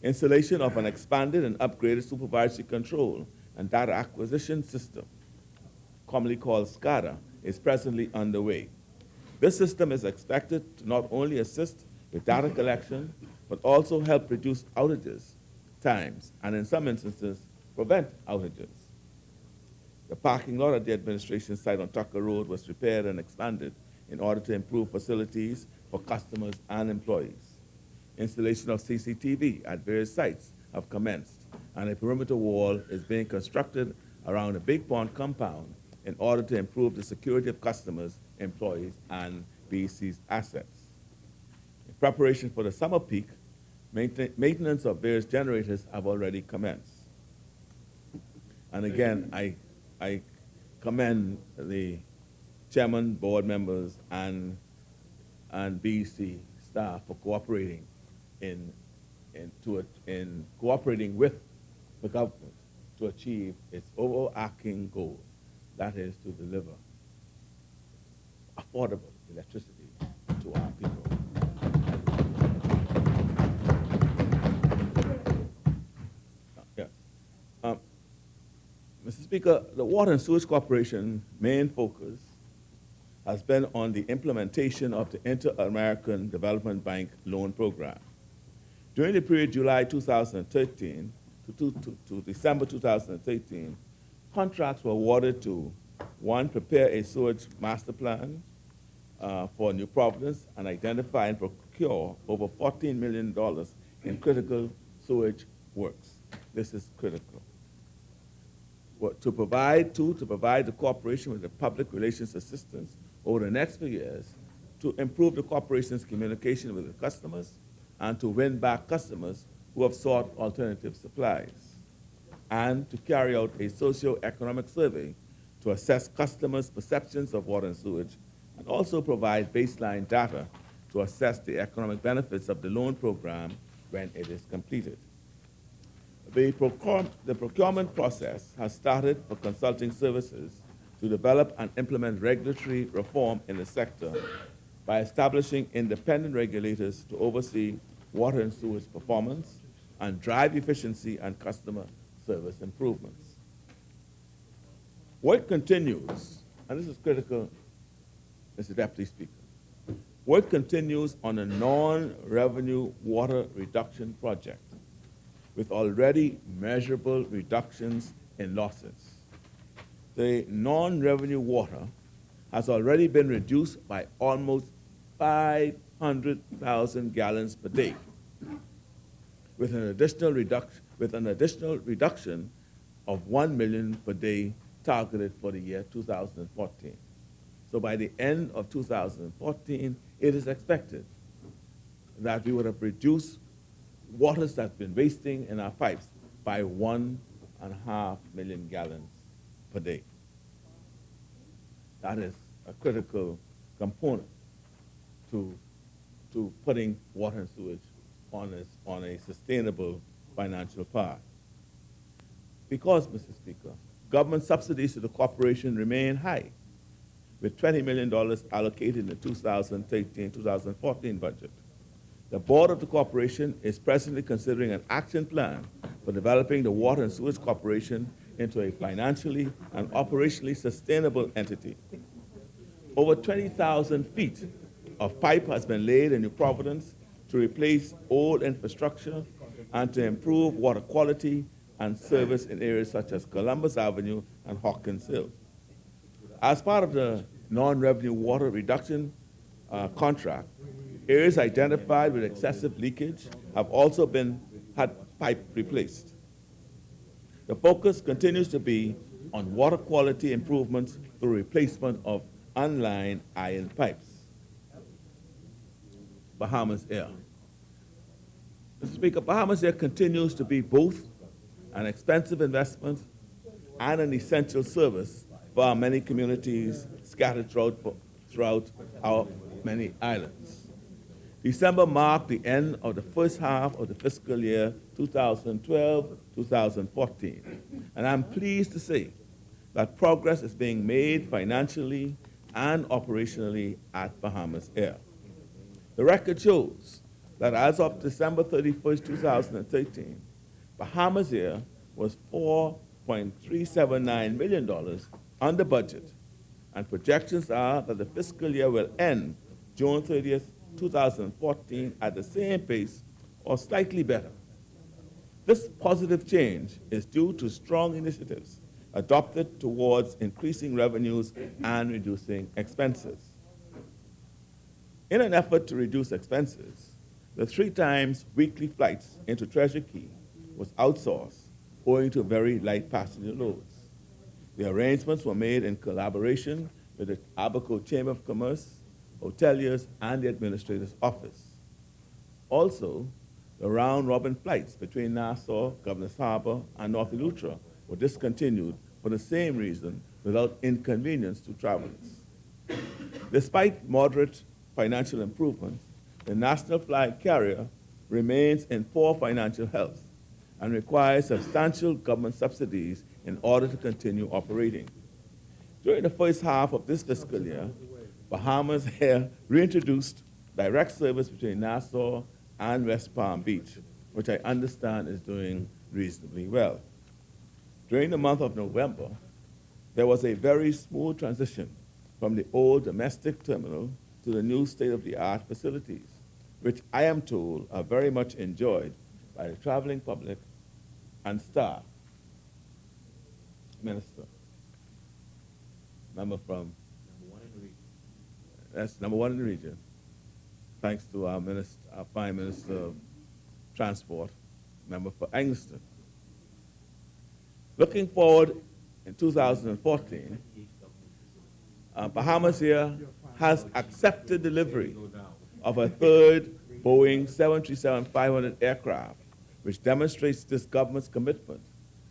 Installation of an expanded and upgraded supervisory control and data acquisition system, commonly called SCADA, is presently underway. This system is expected to not only assist with data collection, but also help reduce outages times, and in some instances, prevent outages. The parking lot at the administration site on Tucker Road was repaired and expanded in order to improve facilities for customers and employees. Installation of CCTV at various sites have commenced, and a perimeter wall is being constructed around the Big Pond compound in order to improve the security of customers, employees, and BEC's assets. In preparation for the summer peak, maintenance of various generators have already commenced. And again, I commend the chairman, board members, and BEC staff for cooperating in cooperating with the government to achieve its overarching goal, that is to deliver affordable electricity to our people. Yes. Mr. Speaker, the Water and Sewage Corporation's main focus has been on the implementation of the Inter-American Development Bank loan program. During the period July 2013 to December 2013, contracts were awarded to, one, prepare a sewage master plan for New Providence and identify and procure over $14 million in critical sewage works. This is critical. To provide the corporation with the public relations assistance over the next few years to improve the corporation's communication with the customers and to win back customers who have sought alternative supplies, and to carry out a socio-economic survey to assess customers' perceptions of water and sewage, and also provide baseline data to assess the economic benefits of the loan program when it is completed. The procurement process has started for consulting services to develop and implement regulatory reform in the sector by establishing independent regulators to oversee water and sewage performance and drive efficiency and customer service improvements. Work continues, and this is critical, Mr. Deputy Speaker. Work continues on a non-revenue water reduction project with already measurable reductions in losses. The non-revenue water has already been reduced by almost 500,000 gallons per day, with an additional reduction of 1 million per day targeted for the year 2014. So by the end of 2014, it is expected that we would have reduced waters that's been wasting in our pipes by 1.5 million gallons per day. That is a critical component to putting water and sewage on a sustainable financial path. Because, Mr. Speaker, government subsidies to the corporation remain high, with $20 million allocated in the 2013-2014 budget. The board of the corporation is presently considering an action plan for developing the Water and Sewage Corporation into a financially and operationally sustainable entity. Over 20,000 feet of pipe has been laid in New Providence to replace old infrastructure and to improve water quality and service in areas such as Columbus Avenue and Hawkins Hill. As part of the non-revenue water reduction contract, areas identified with excessive leakage have also had pipe replaced. The focus continues to be on water quality improvements through replacement of unlined iron pipes. Bahamas Air. Mr. Speaker, Bahamas Air continues to be both an expensive investment and an essential service for our many communities scattered throughout our many islands. December marked the end of the first half of the fiscal year 2012-2014, and I'm pleased to say that progress is being made financially and operationally at Bahamas Air. The record shows that as of December 31st, 2013, Bahamas Air was $4.379 million under budget, and projections are that the fiscal year will end June 30th, 2014 at the same pace or slightly better. This positive change is due to strong initiatives adopted towards increasing revenues and reducing expenses. In an effort to reduce expenses, the 3 times weekly flights into Treasure Key was outsourced owing to very light passenger loads. The arrangements were made in collaboration with the Abaco Chamber of Commerce, hoteliers, and the administrator's office. Also, the round-robin flights between Nassau, Governor's Harbor, and North Eleuthera were discontinued for the same reason without inconvenience to travelers. Despite moderate financial improvements, the national flag carrier remains in poor financial health and requires substantial government subsidies in order to continue operating. During the first half of this fiscal year, Bahamas Air reintroduced direct service between Nassau and West Palm Beach, which I understand is doing reasonably well. During the month of November, there was a very smooth transition from the old domestic terminal to the new state-of-the-art facilities, which I am told are very much enjoyed by the traveling public and staff. Minister, member from that's number 1 in the region, thanks to our Prime Minister of Transport, member for Angleston. Looking forward in 2014, Bahamas Air has accepted delivery of a 3rd Boeing 737-500 aircraft, which demonstrates this government's commitment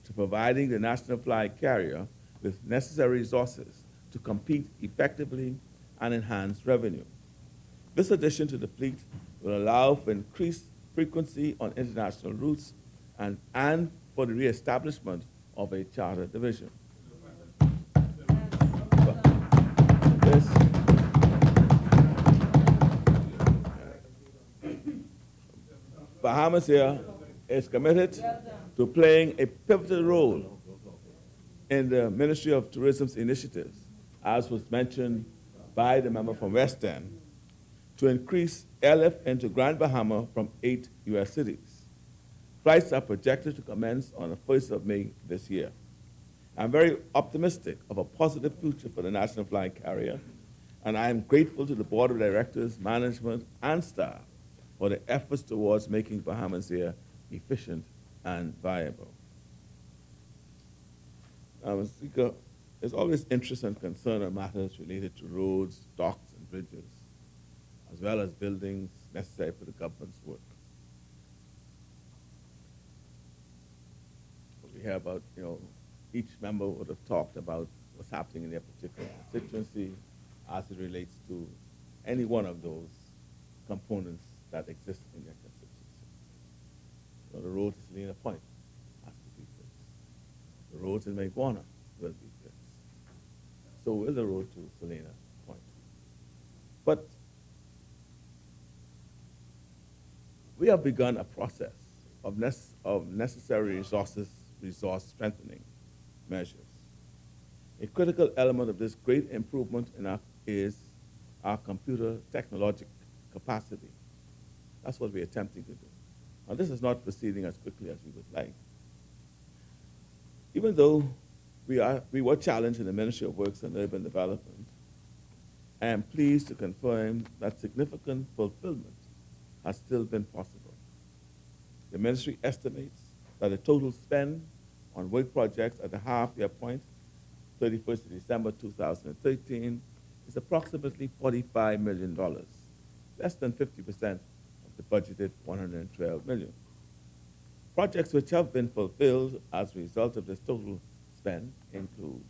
to providing the national flag carrier with necessary resources to compete effectively and enhance revenue. This addition to the fleet will allow for increased frequency on international routes and for the reestablishment of a charter division. This, Bahamas Air is committed to playing a pivotal role in the Ministry of Tourism's initiatives, as was mentioned by the member from West End, to increase airlift into Grand Bahama from 8 U.S. cities. Flights are projected to commence on the 1st of May this year. I'm very optimistic of a positive future for the national flying carrier, and I am grateful to the Board of Directors, management, and staff for the efforts towards making Bahamas Air efficient and viable. Mr. Speaker, there's always interest and concern on matters related to roads, docks, and bridges, as well as buildings necessary for the government's work. We hear about, each member would have talked about what's happening in their particular constituency as it relates to any one of those components that exist in their constituency. So the road to Selena Point has to be fixed. The roads in Maguana will be fixed. So will the road to Selena Point. But we have begun a process of necessary resource strengthening measures. A critical element of this great improvement is our computer technological capacity. That's what we're attempting to do. Now, this is not proceeding as quickly as we would like. Even though we were challenged in the Ministry of Works and Urban Development, I am pleased to confirm that significant fulfillment has still been possible. The ministry estimates that the total spend on work projects at the half-year point, 31st of December 2013, is approximately $45 million, less than 50% of the budgeted $112 million. Projects which have been fulfilled as a result of this total spend include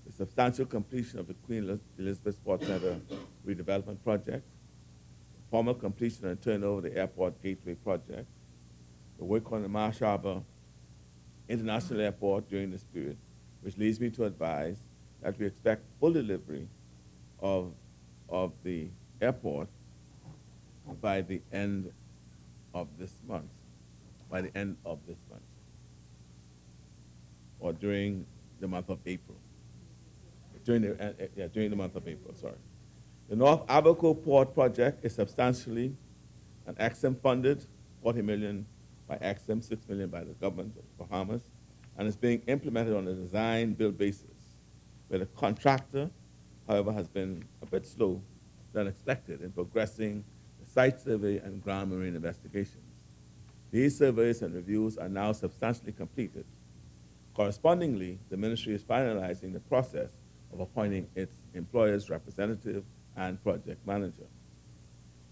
the substantial completion of the Queen Elizabeth Sports Center redevelopment project, the formal completion and turnover of the Airport Gateway project, the work on the Marsh Harbor International Airport during this period, which leads me to advise that we expect full delivery of the airport by the end of this month, or during the month of April. During the month of April, sorry. The North Abaco Port project is substantially an EXIM funded, $40 million by EXIM, $6 million by the government of Bahamas, and is being implemented on a design-build basis, where the contractor, however, has been a bit slow than expected in progressing the site survey and ground marine investigations. These surveys and reviews are now substantially completed. Correspondingly, the ministry is finalizing the process of appointing its employer's representative and project manager.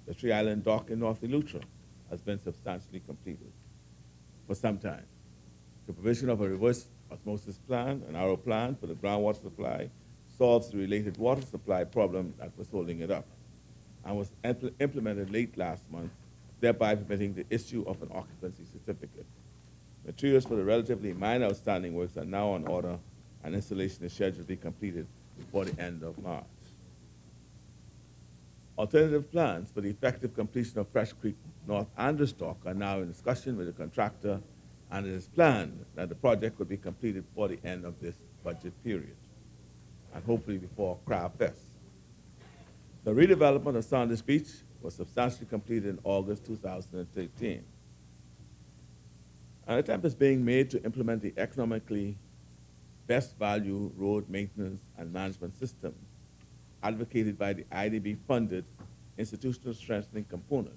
The Tree Island dock in North Eleuthera has been substantially completed for some time. The provision of a reverse osmosis plant, an RO plant for the groundwater supply, solves the related water supply problem that was holding it up, and was implemented late last month, thereby permitting the issue of an occupancy certificate. Materials for the relatively minor outstanding works are now on order, and installation is scheduled to be completed before the end of March. Alternative plans for the effective completion of Fresh Creek North Andrews Dock are now in discussion with the contractor, and it is planned that the project will be completed before the end of this budget period, and hopefully before Crab Fest. The redevelopment of Saunders Beach was substantially completed in August 2013. An attempt is being made to implement the economically best value road maintenance and management system advocated by the IDB-funded institutional strengthening component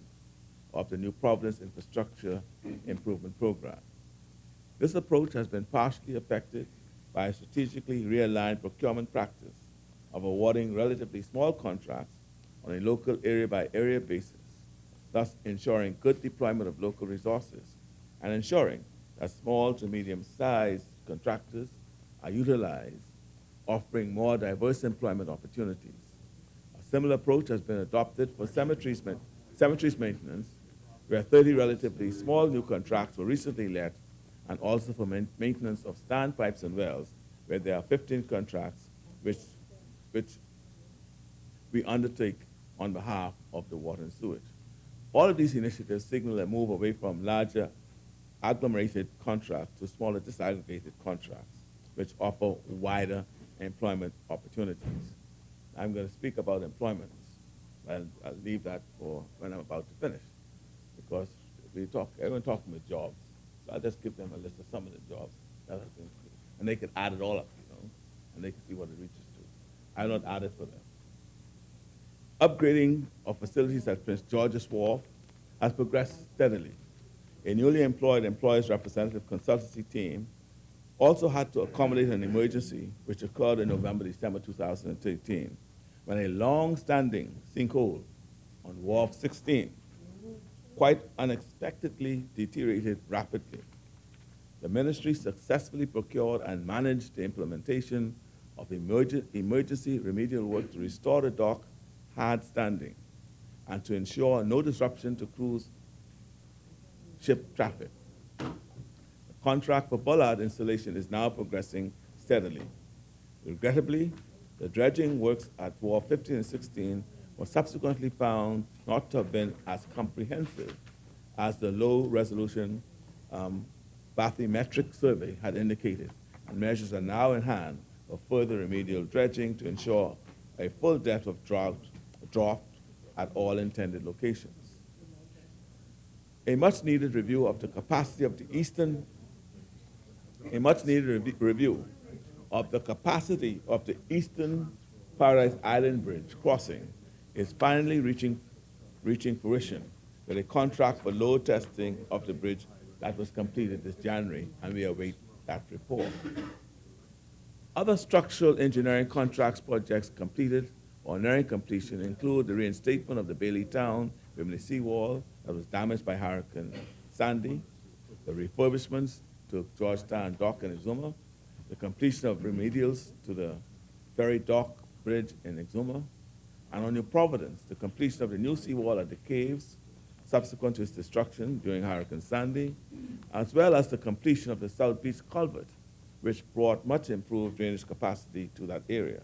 of the New Providence Infrastructure Improvement Program. This approach has been partially affected by a strategically realigned procurement practice of awarding relatively small contracts on a local area-by-area basis, thus ensuring good deployment of local resources and ensuring that small to medium-sized contractors are utilized offering more diverse employment opportunities. A similar approach has been adopted for cemeteries maintenance, where 30 relatively small new contracts were recently let, and also for maintenance of standpipes and wells, where there are 15 contracts which we undertake on behalf of the water and sewage. All of these initiatives signal a move away from larger agglomerated contracts to smaller disaggregated contracts, which offer wider employment opportunities. I'm going to speak about employment. I'll leave that for when I'm about to finish, because everyone talking about jobs. So I'll just give them a list of some of the jobs that have been created. And they can add it all up, and they can see what it reaches to. I will not add it for them. Upgrading of facilities at Prince George's Wharf has progressed steadily. A newly employed employers representative consultancy team also had to accommodate an emergency which occurred in November, December 2013, when a long-standing sinkhole on Wharf 16 quite unexpectedly deteriorated rapidly. The ministry successfully procured and managed the implementation of emergency remedial work to restore the dock hard standing and to ensure no disruption to cruise ship traffic. The contract for bollard installation is now progressing steadily. Regrettably, the dredging works at Wharf 15 and 16 were subsequently found not to have been as comprehensive as the low-resolution bathymetric survey had indicated, and measures are now in hand for further remedial dredging to ensure a full depth of draft at all intended locations. A much-needed review of the capacity of the Eastern Paradise Island Bridge crossing is finally reaching fruition with a contract for load testing of the bridge that was completed this January, and we await that report. Other structural engineering contracts projects completed or nearing completion include the reinstatement of the Bailey Town Wembley seawall that was damaged by Hurricane Sandy, the refurbishments to Georgetown Dock in Exuma, the completion of remedials to the ferry dock bridge in Exuma, and on New Providence, the completion of the new seawall at the caves subsequent to its destruction during Hurricane Sandy, as well as the completion of the South Beach culvert, which brought much improved drainage capacity to that area.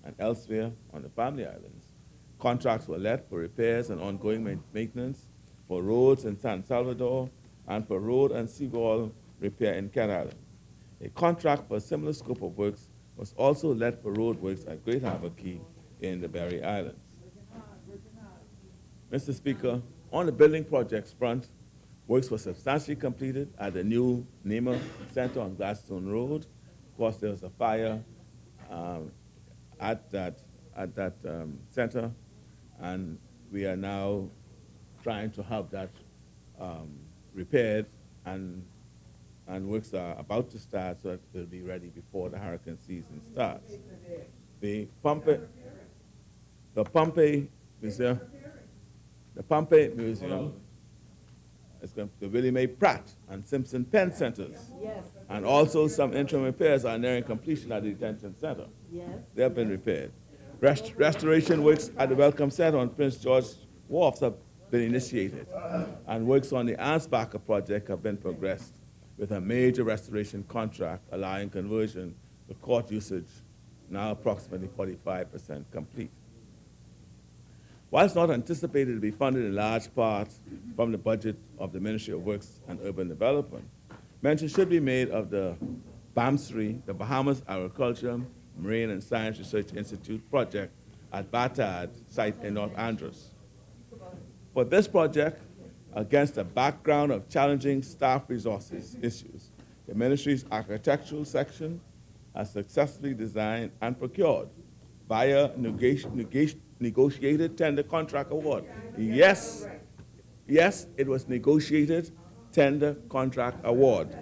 And elsewhere on the Family Islands, contracts were let for repairs and ongoing maintenance for roads in San Salvador and for road and seawall repair in Cat Island. A contract for a similar scope of works was also let for road works at Great Harbor Key in the Berry Islands. Mr. Speaker, on the building projects front, works were substantially completed at the new NEMA Center on Gladstone Road. Of course, there was a fire at that center, and we are now trying to have that repaired, and works are about to start so that it will be ready before the hurricane season starts. The Pompey Museum, the Willie Mae Pratt and Simpson Penn Centers. Yes. And also some interim repairs are nearing completion at the detention center. Yes. They have been repaired. Restoration works at the Welcome Center on Prince George Wharf have been initiated, and works on the Ansbacher project have been progressed with a major restoration contract allowing conversion to court usage, now approximately 45% complete. While it's not anticipated to be funded in large part from the budget of the Ministry of Works and Urban Development, mention should be made of the BAMSRI, the Bahamas Agriculture, Marine and Science Research Institute project at Batad site in North Andros. For this project, against a background of challenging staff resources issues, the ministry's architectural section has successfully designed and procured via negotiated tender contract award. Yes, it was negotiated tender contract award.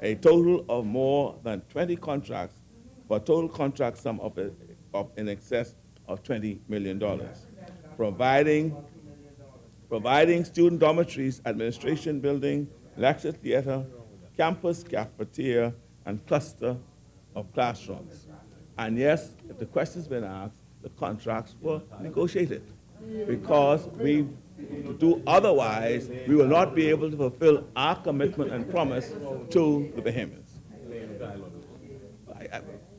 A total of more than 20 contracts for a total contract sum of in excess of $20 million, providing student dormitories, administration building, lecture theater, campus cafeteria, and cluster of classrooms. And yes, if the question's been asked, the contracts were negotiated. Because we do otherwise, we will not be able to fulfill our commitment and promise to the Bahamians.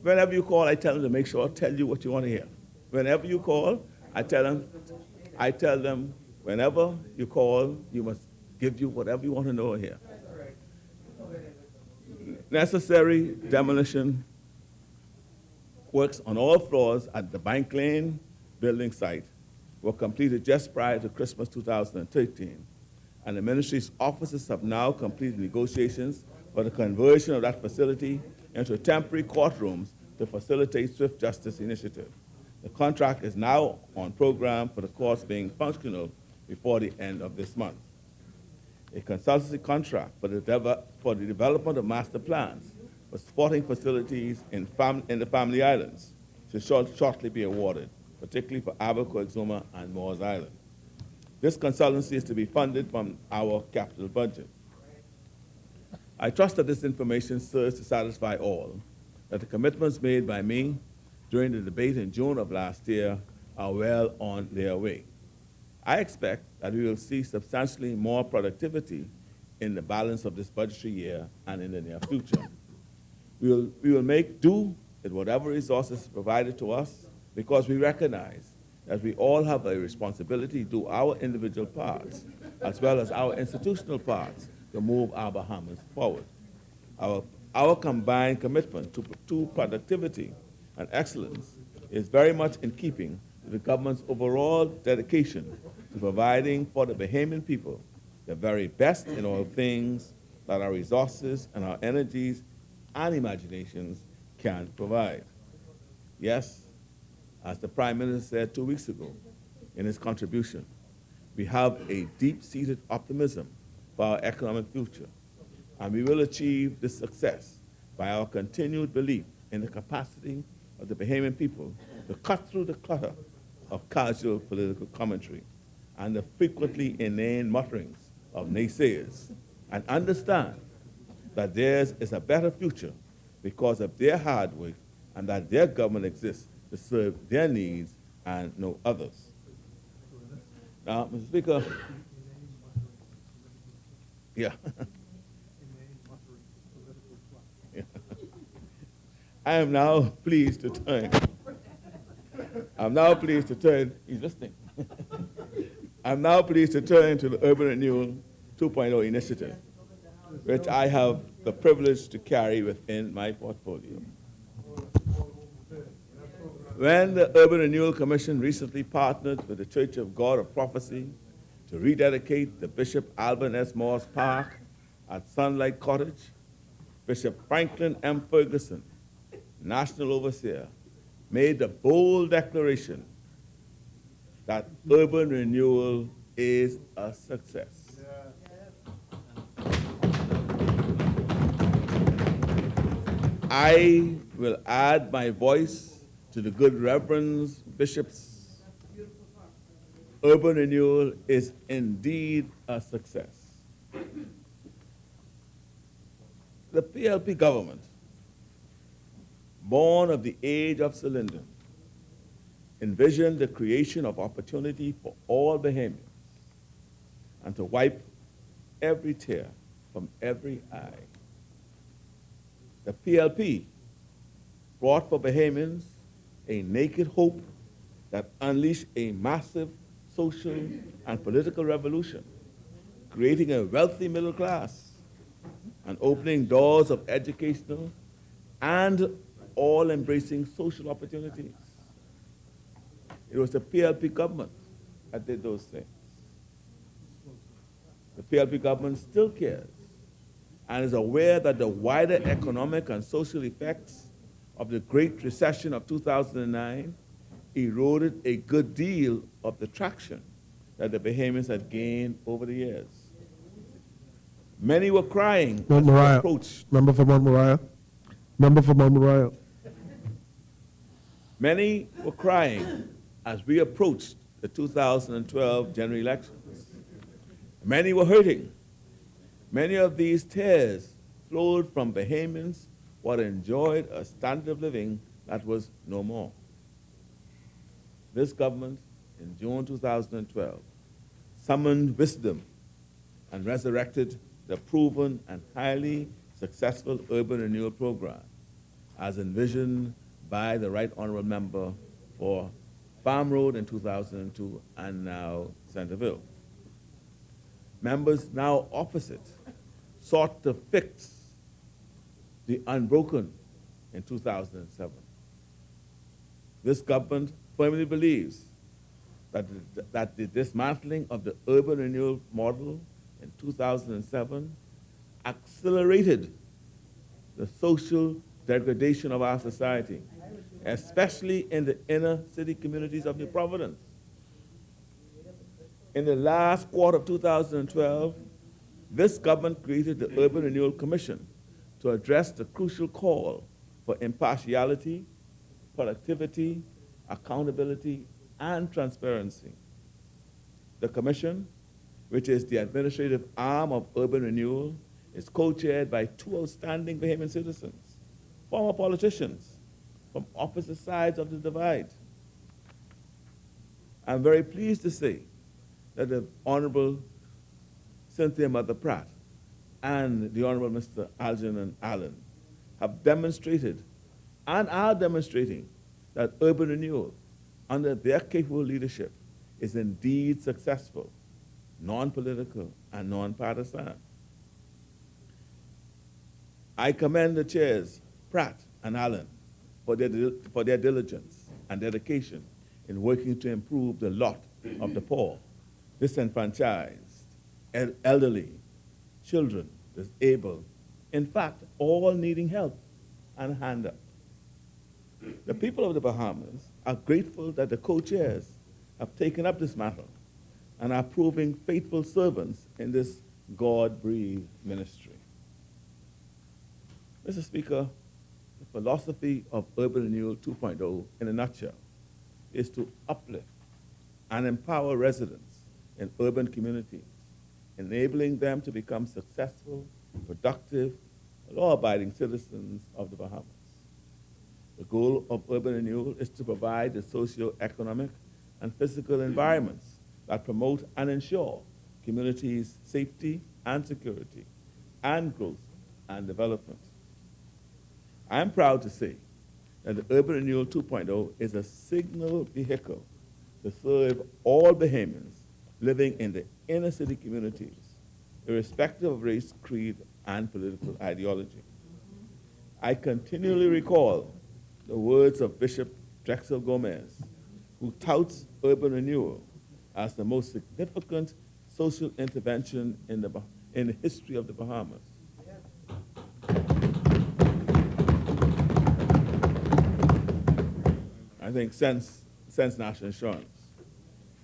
Whenever you call, I tell them to make sure, tell you what you want to hear. Whenever you call, I tell them, whenever you call, you must give you whatever you want to know or hear. Necessary demolition works on all floors at the Bank Lane building site were completed just prior to Christmas 2013, and the ministry's offices have now completed negotiations for the conversion of that facility into temporary courtrooms to facilitate swift justice initiative. The contract is now on program for the courts being functional before the end of this month. A consultancy contract for the development of master plans for sporting facilities in the Family Islands should shortly be awarded, particularly for Abaco, Exuma, and Moores Island. This consultancy is to be funded from our capital budget. I trust that this information serves to satisfy all that the commitments made by me during the debate in June of last year are well on their way. I expect that we will see substantially more productivity in the balance of this budgetary year and in the near future. We will make do with whatever resources provided to us because we recognize that we all have a responsibility to do our individual parts as well as our institutional parts to move our Bahamas forward. Our combined commitment to productivity and excellence is very much in keeping with the government's overall dedication to providing for the Bahamian people the very best in all things that our resources and our energies and imaginations can provide. Yes, as the Prime Minister said 2 weeks ago in his contribution, we have a deep-seated optimism for our economic future, and we will achieve this success by our continued belief in the capacity of the Bahamian people to cut through the clutter of casual political commentary and the frequently inane mutterings of naysayers, and understand that theirs is a better future because of their hard work and that their government exists to serve their needs and no others. Now, Mr. Speaker, yeah. Yeah. I am now pleased to turn. He's listening. I'm now pleased to turn to the Urban Renewal 2.0 initiative, which I have the privilege to carry within my portfolio. When the Urban Renewal Commission recently partnered with the Church of God of Prophecy to rededicate the Bishop Alban S. Morse Park at Sunlight Cottage, Bishop Franklin M. Ferguson, National Overseer, made the bold declaration that urban renewal is a success. I will add my voice to the good Reverend's Bishop's. Urban renewal is indeed a success. The PLP government, born of the age of Sir Lyndon, envisioned the creation of opportunity for all Bahamians and to wipe every tear from every eye. The PLP brought for Bahamians a naked hope that unleashed a massive social and political revolution, creating a wealthy middle class and opening doors of educational and all-embracing social opportunities. It was the PLP government that did those things. The PLP government still cares and is aware that the wider economic and social effects of the Great Recession of 2009 eroded a good deal of the traction that the Bahamians had gained over the years. Many were crying as we approached. Member for Mount Moriah. Member for Mount Moriah. Many were crying as we approached the 2012 general elections. Many were hurting. Many of these tears flowed from Bahamians who had enjoyed a standard of living that was no more. This government, in June 2012, summoned wisdom and resurrected the proven and highly successful urban renewal program as envisioned by the Right Honorable Member for Farm Road in 2002 and now Centerville. Members now opposite sought to fix the unbroken in 2007. This government firmly believes that the dismantling of the urban renewal model in 2007 accelerated the social degradation of our society, especially in the inner city communities of New Providence. In the last quarter of 2012, this government created the Urban Renewal Commission to address the crucial call for impartiality, productivity, accountability, and transparency. The Commission, which is the administrative arm of urban renewal, is co-chaired by two outstanding Bahamian citizens, former politicians from opposite sides of the divide. I'm very pleased to say that the Honorable Cynthia Mother Pratt and the Honorable Mr. Algernon Allen have demonstrated and are demonstrating that urban renewal under their capable leadership is indeed successful, non-political, and non-partisan. I commend the chairs, Pratt and Allen, for their diligence and dedication in working to improve the lot of the poor, disenfranchised, elderly, children, disabled, in fact, all needing help and a hand up. The people of the Bahamas are grateful that the co-chairs have taken up this matter and are proving faithful servants in this God-breathed ministry. Mr. Speaker, the philosophy of Urban Renewal 2.0 in a nutshell is to uplift and empower residents in urban communities, enabling them to become successful, productive, law-abiding citizens of the Bahamas. The goal of urban renewal is to provide the socio-economic and physical environments that promote and ensure communities' safety and security, and growth and development. I am proud to say that the Urban Renewal 2.0 is a signal vehicle to serve all Bahamians living in the inner city communities, irrespective of race, creed, and political ideology. I continually recall the words of Bishop Drexel Gomez, who touts urban renewal as the most significant social intervention in the history of the Bahamas. I think since national insurance.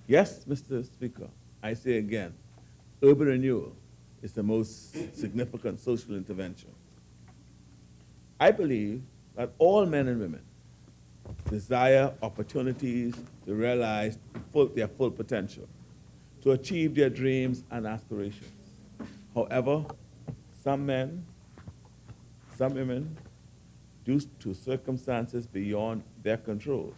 Yes, Mr. Speaker, I say again, urban renewal is the most significant social intervention. I believe that all men and women desire opportunities to realize their full potential, to achieve their dreams and aspirations. However, some men, some women, due to circumstances beyond their control,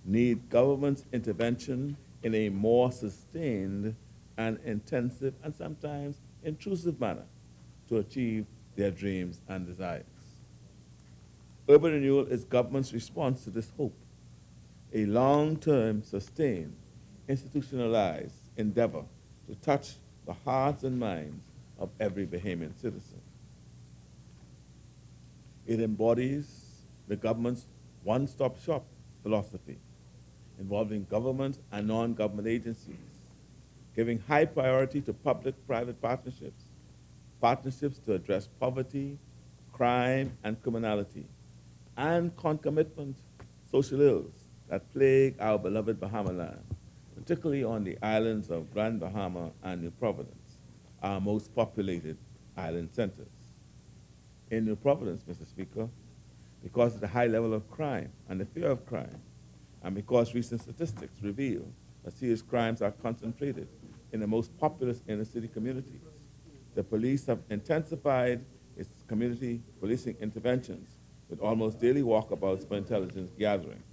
need government's intervention in a more sustained and intensive and sometimes intrusive manner to achieve their dreams and desires. Urban renewal is government's response to this hope, a long-term, sustained, institutionalized endeavor to touch the hearts and minds of every Bahamian citizen. It embodies the government's one-stop shop philosophy, involving government and non-government agencies, giving high priority to public-private partnerships, partnerships to address poverty, crime, and criminality, and concomitant social ills that plague our beloved Bahamaland, particularly on the islands of Grand Bahama and New Providence, our most populated island centers. In New Providence, Mr. Speaker, because of the high level of crime and the fear of crime, and because recent statistics reveal that serious crimes are concentrated in the most populous inner city communities, the police have intensified its community policing interventions with almost daily walkabouts for intelligence gathering.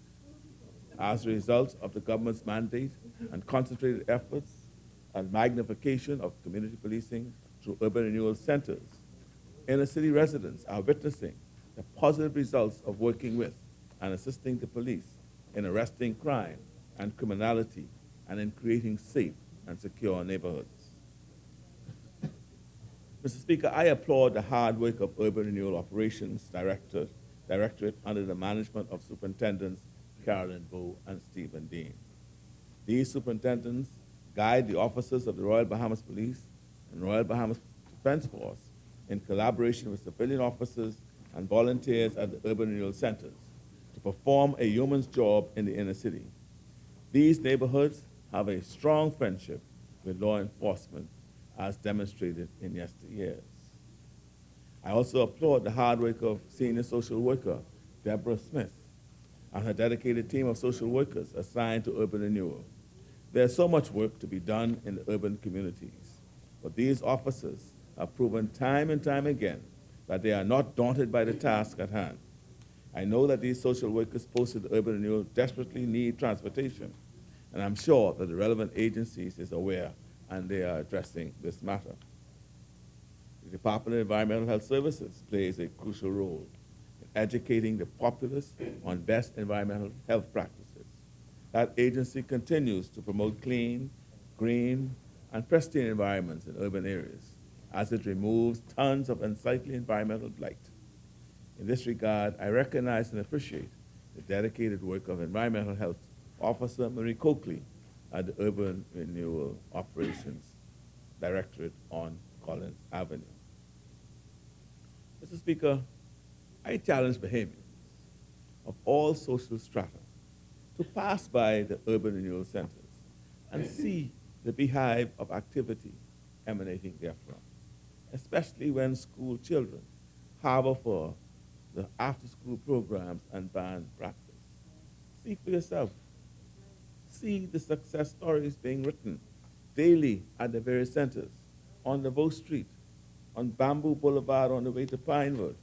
As a result of the government's mandate and concentrated efforts and magnification of community policing through urban renewal centers, inner city residents are witnessing the positive results of working with and assisting the police in arresting crime and criminality and in creating safe and secure neighborhoods. Mr. Speaker, I applaud the hard work of Urban Renewal Operations Directorate under the management of Superintendents Carolyn Bowe and Stephen Dean. These superintendents guide the officers of the Royal Bahamas Police and Royal Bahamas Defense Force in collaboration with civilian officers and volunteers at the Urban Renewal Centers to perform a yeoman's job in the inner city. These neighborhoods have a strong friendship with law enforcement as demonstrated in yesteryears. I also applaud the hard work of senior social worker Deborah Smith and her dedicated team of social workers assigned to urban renewal. There's so much work to be done in the urban communities, but these officers have proven time and time again that they are not daunted by the task at hand. I know that these social workers posted to urban renewal desperately need transportation, and I'm sure that the relevant agencies is aware and they are addressing this matter. The Department of Environmental Health Services plays a crucial role in educating the populace on best environmental health practices. That agency continues to promote clean, green, and pristine environments in urban areas as it removes tons of unsightly environmental blight. In this regard, I recognize and appreciate the dedicated work of Environmental Health Officer Marie Coakley at the Urban Renewal Operations Directorate on Collins Avenue. Mr. Speaker, I challenge Bahamians of all social strata to pass by the urban renewal centers and see the beehive of activity emanating therefrom, especially when school children harbor for the after-school programs and band practice. See for yourself. See the success stories being written daily at the various centers, on Laveau Street, on Bamboo Boulevard on the way to Pinewood,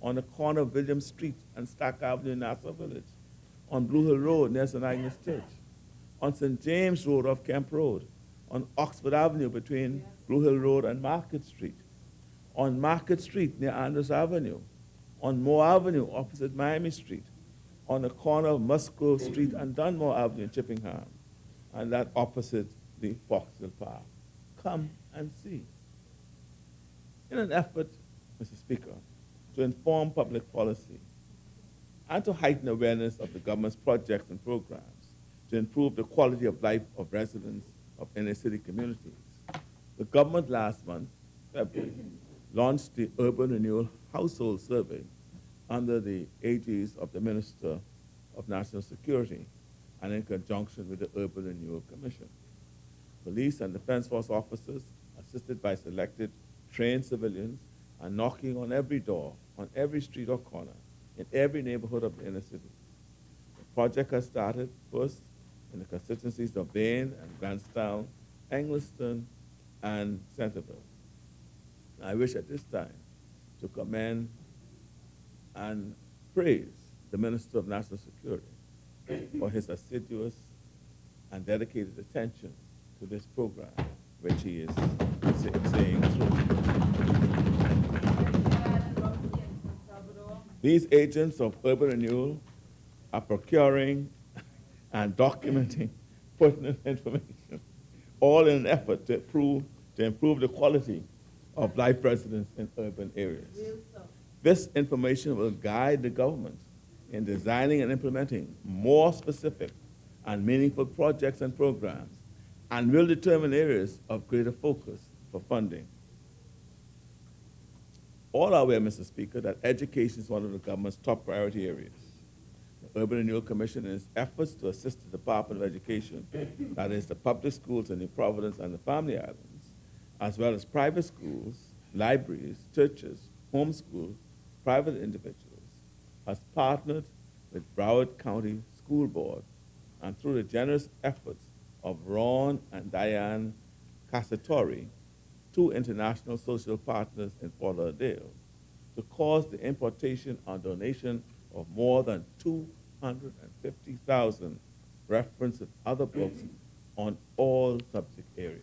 on the corner of William Street and Stack Avenue in Nassau Village, on Blue Hill Road near St. Agnes Church, on St. James Road off Kemp Road, on Oxford Avenue between Blue Hill Road and Market Street, on Market Street near Andrews Avenue, on Moore Avenue opposite Miami Street, on the corner of Musgrove Street and Dunmore Avenue in Chippenham, and that opposite the Foxhill Park. Come and see. In an effort, Mr. Speaker, to inform public policy and to heighten awareness of the government's projects and programs to improve the quality of life of residents of inner city communities, the government last month, February, launched the Urban Renewal Household Survey under the aegis of the Minister of National Security and in conjunction with the Urban Renewal Commission. Police and Defense Force officers, assisted by selected trained civilians, are knocking on every door, on every street or corner, in every neighborhood of the inner city. The project has started first in the constituencies of Bain and Grantstown, Engliston, and Centerville. I wish at this time to commend and praise the Minister of National Security for his assiduous and dedicated attention to this program, which he is saying through. These agents of urban renewal are procuring and documenting pertinent information, all in an effort to improve the quality of life residents in urban areas. This information will guide the government in designing and implementing more specific and meaningful projects and programs, and will determine areas of greater focus for funding. All are aware, Mr. Speaker, that education is one of the government's top priority areas. The Urban Renewal Commission, in its efforts to assist the Department of Education, that is the public schools in New Providence and the Family Islands, as well as private schools, libraries, churches, homeschools, private individuals, has partnered with Broward County School Board and through the generous efforts of Ron and Diane Cassatori, two international social partners in Fort Lauderdale, to cause the importation and donation of more than 250,000 reference and other books on all subject areas.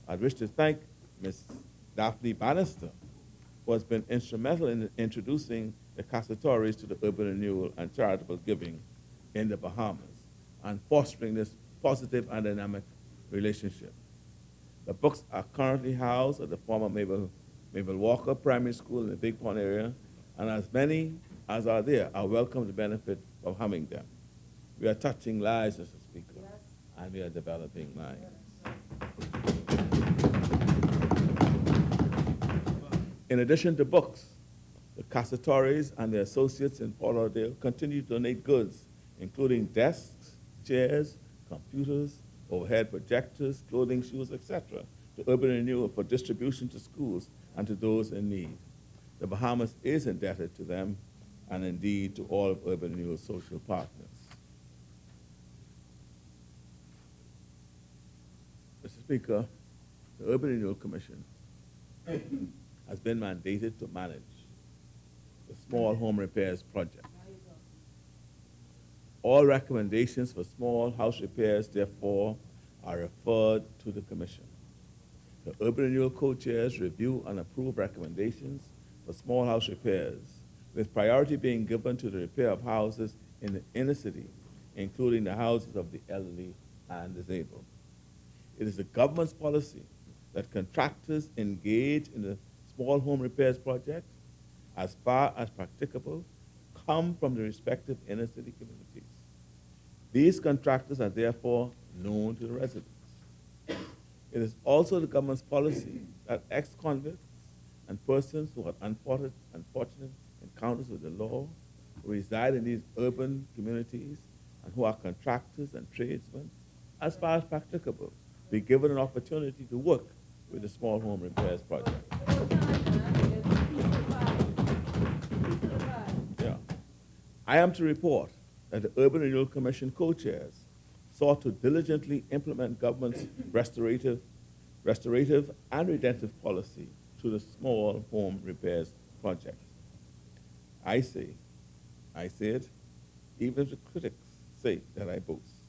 I wish to thank Ms. Daphne Bannister, who has been instrumental in introducing the Cassatories to the urban renewal and charitable giving in the Bahamas and fostering this positive and dynamic relationship. The books are currently housed at the former Mabel Walker Primary School in the Big Pond area, and as many as are there are welcome to benefit from having them. We are touching lives, Mr. Speaker, and we are developing minds. In addition to books, the Cassatories and their associates in Port Lauderdale continue to donate goods, including desks, chairs, computers, overhead projectors, clothing, shoes, etc., to urban renewal for distribution to schools and to those in need. The Bahamas is indebted to them and indeed to all of urban renewal's social partners. Mr. Speaker, the Urban Renewal Commission has been mandated to manage the small home repairs project. All recommendations for small house repairs, therefore, are referred to the Commission. The Urban Renewal co-chairs review and approve recommendations for small house repairs, with priority being given to the repair of houses in the inner city, including the houses of the elderly and disabled. It is the government's policy that contractors engage in the small home repairs project, as far as practicable, come from the respective inner city communities. These contractors are therefore known to the residents. It is also the government's policy that ex-convicts and persons who had unfortunate encounters with the law, who reside in these urban communities, and who are contractors and tradesmen, as far as practicable, be given an opportunity to work with the small home repairs project. Yeah. I am to report that the Urban Renewal Commission co-chairs sought to diligently implement government's restorative and redemptive policy to the small home repairs project. I say it, even if the critics say that I boast.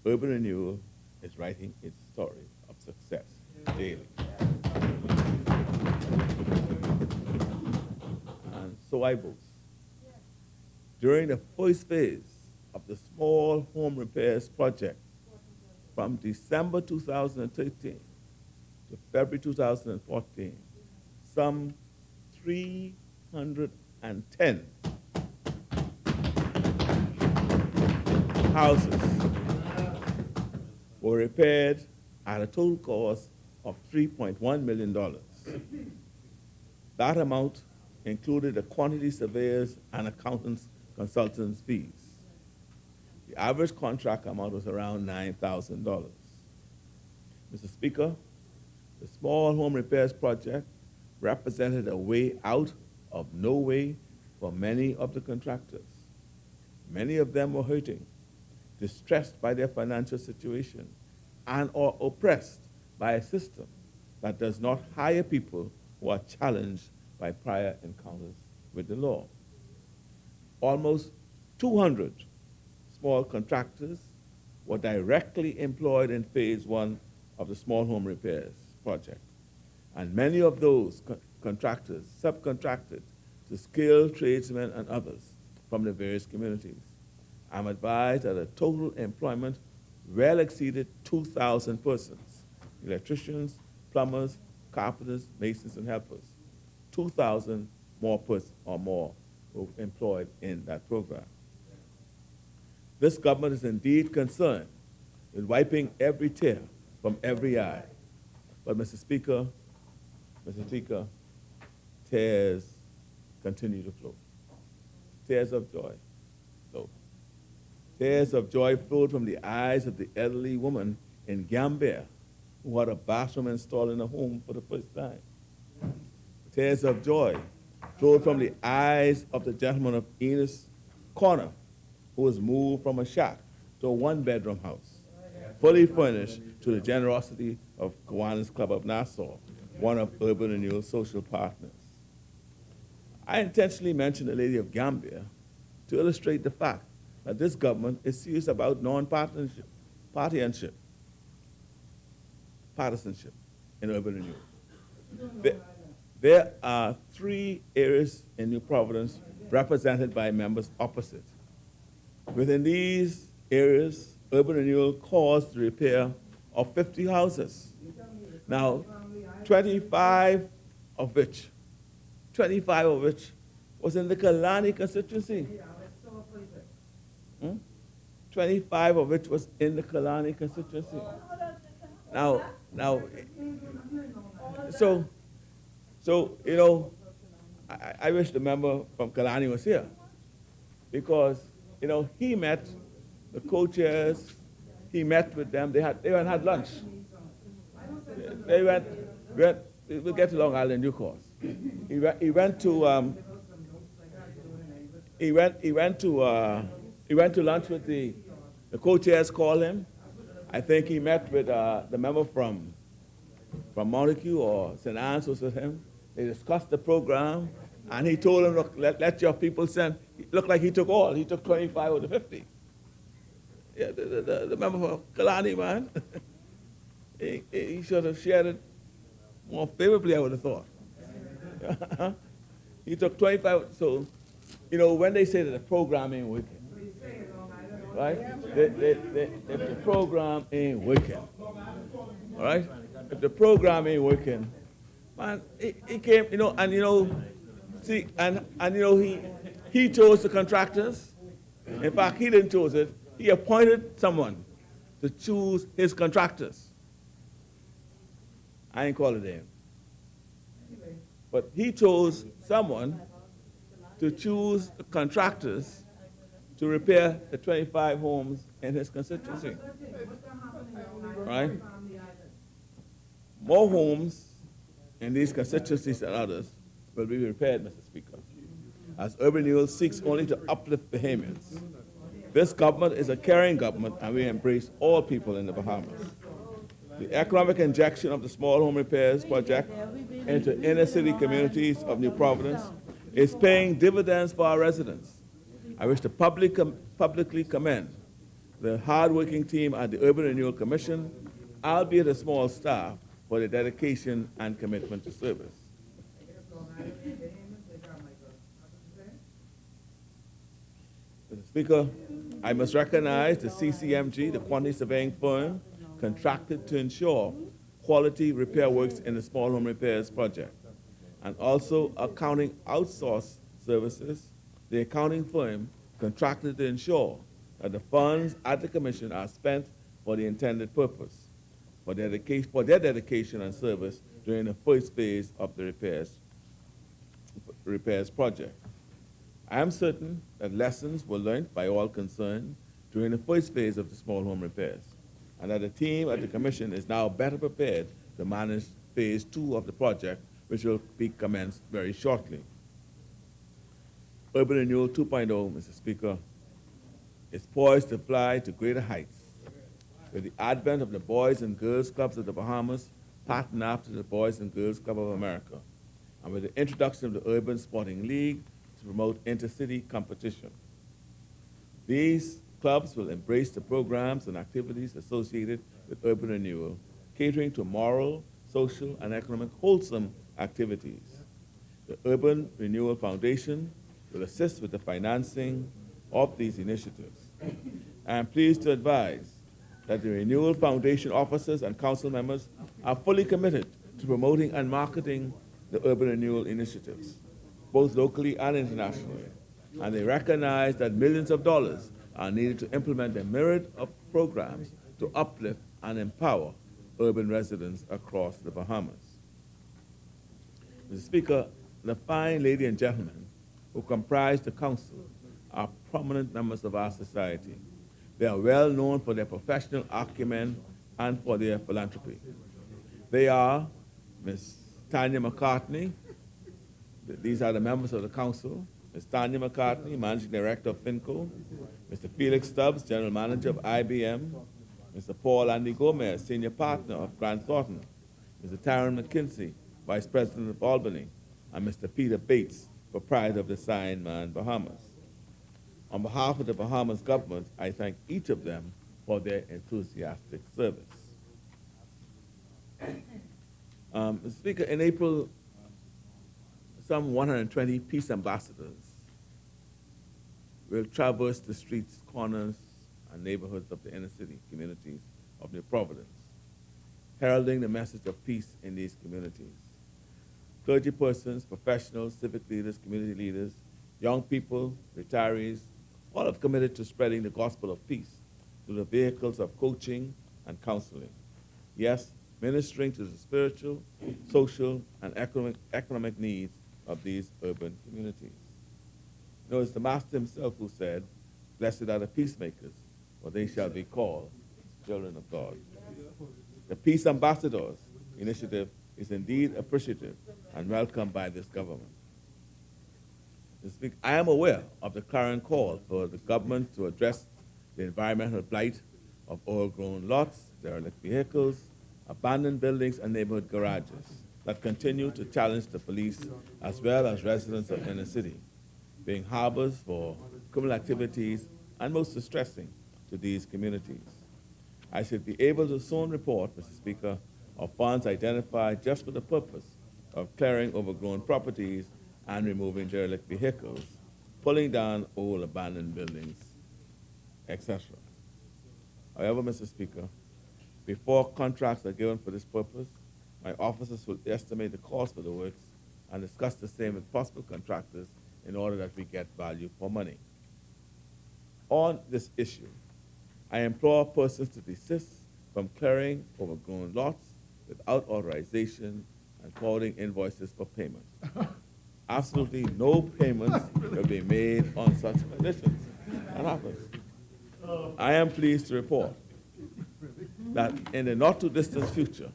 Urban Renewal is writing its story of success daily. And so I boast. During the first phase of the small home repairs project, from December 2013 to February 2014, some 310 houses were repaired at a total cost of $3.1 million. That amount included the quantity surveyors and accountants consultants' fees. The average contract amount was around $9,000. Mr. Speaker, the small home repairs project represented a way out of no way for many of the contractors. Many of them were hurting, distressed by their financial situation, and or oppressed by a system that does not hire people who are challenged by prior encounters with the law. Almost 200 small contractors were directly employed in phase one of the small home repairs project. And many of those contractors subcontracted to skilled tradesmen and others from the various communities. I'm advised that the total employment well exceeded 2,000 persons, electricians, plumbers, carpenters, masons, and helpers. 2,000 more were employed in that program. This government is indeed concerned with wiping every tear from every eye. But Mr. Speaker, tears continue to flow. Tears of joy flow. Tears of joy flowed from the eyes of the elderly woman in Gambia who had a bathroom installed in her home for the first time. Tears of joy flowed from the eyes of the gentleman of Enos Corner, who was moved from a shack to a one-bedroom house, fully furnished to the generosity of Kiwanis Club of Nassau, one of Urban Renewal's social partners. I intentionally mentioned the Lady of Gambia to illustrate the fact that this government is serious about non-partisanship, partisanship in urban renewal. There are 3 areas in New Providence represented by members opposite. Within these areas, urban renewal caused the repair of 50 houses. Now, 25 of which was in the Kalani constituency. 25 of which was in the Kalani constituency. Now, so you know, I wish the member from Kalani was here, because you know he met the co-chairs, he met with them. They went and had lunch. We'll get to Long Island in due course. He went to lunch with the co-chairs. Called him. I think he met with the member from Montague or St. Anne's was with him. They discussed the program, and he told them, look, let your people send. It looked like he took all. He took 25 out of 50. Yeah, the member for Kalani, man. he should have shared it more favorably, I would have thought. He took 25. So, you know, when they say that the program ain't wicked, right? If the program ain't wicked, all right? If the program ain't working, man, he came, you know, and you know, see, and you know, he chose the contractors. In fact, he didn't choose it. He appointed someone to choose his contractors. I ain't calling him. But he chose someone to choose the contractors to repair the 25 homes in his constituency. Right? More homes in these constituencies than others will be repaired, Mr. Speaker, as urban renewal seeks only to uplift Bahamians. This government is a caring government, and we embrace all people in the Bahamas. The economic injection of the small home repairs project into inner city communities of New Providence is paying dividends for our residents. I wish to publicly commend the hardworking team at the Urban Renewal Commission, albeit a small staff, for their dedication and commitment to service. Mr. Speaker, I must recognize the CCMG, the quantity surveying firm, contracted to ensure quality repair works in the small home repairs project, and also accounting outsource services. The accounting firm contracted to ensure that the funds at the commission are spent for the intended purpose, for their dedication and service during the first phase of the repairs project. I am certain that lessons were learned by all concerned during the first phase of the small home repairs, and that the team at the commission is now better prepared to manage phase 2 of the project, which will be commenced very shortly. Urban Renewal 2.0, Mr. Speaker, is poised to fly to greater heights with the advent of the Boys and Girls Clubs of the Bahamas, patterned after the Boys and Girls Club of America, and with the introduction of the Urban Sporting League to promote intercity competition. These clubs will embrace the programs and activities associated with urban renewal, catering to moral, social, and economic wholesome activities. The Urban Renewal Foundation will assist with the financing of these initiatives. I am pleased to advise that the Renewal Foundation officers and council members are fully committed to promoting and marketing the urban renewal initiatives, both locally and internationally, and they recognize that millions of dollars are needed to implement a myriad of programs to uplift and empower urban residents across the Bahamas. Mr. Speaker, the fine lady and gentlemen who comprise the council are prominent members of our society. They are well known for their professional acumen and for their philanthropy. They are Ms. Tanya McCartney. These are the members of the council. Ms. Tanya McCartney, Managing Director of FINCO. Mr. Felix Stubbs, General Manager of IBM. Mr. Paul Andy Gomez, Senior Partner of Grant Thornton. Mr. Taryn McKinsey, Vice President of Albany. And Mr. Peter Bates, proprietor of the Sign Man Bahamas. On behalf of the Bahamas government, I thank each of them for their enthusiastic service. Mr. Speaker, in April, some 120 peace ambassadors will traverse the streets, corners, and neighborhoods of the inner city communities of New Providence, heralding the message of peace in these communities. Clergy persons, professionals, civic leaders, community leaders, young people, retirees, all have committed to spreading the gospel of peace through the vehicles of coaching and counseling. Yes, ministering to the spiritual, social, and economic needs of these urban communities. You know, it's the Master himself who said, "Blessed are the peacemakers, for they shall be called children of God." The Peace Ambassadors initiative is indeed appreciative and welcomed by this government. I am aware of the current call for the government to address the environmental blight of overgrown lots, derelict vehicles, abandoned buildings, and neighborhood garages that continue to challenge the police as well as residents of inner city, being harbors for criminal activities and most distressing to these communities. I should be able to soon report, Mr. Speaker, of funds identified just for the purpose of clearing overgrown properties and removing derelict vehicles, pulling down old abandoned buildings, etc. However, Mr. Speaker, before contracts are given for this purpose, my officers will estimate the cost for the works and discuss the same with possible contractors in order that we get value for money. On this issue, I implore persons to desist from clearing overgrown lots without authorization and forwarding invoices for payment. Absolutely no payments will be made on such conditions. That happens. I am pleased to report that in the not too distant future,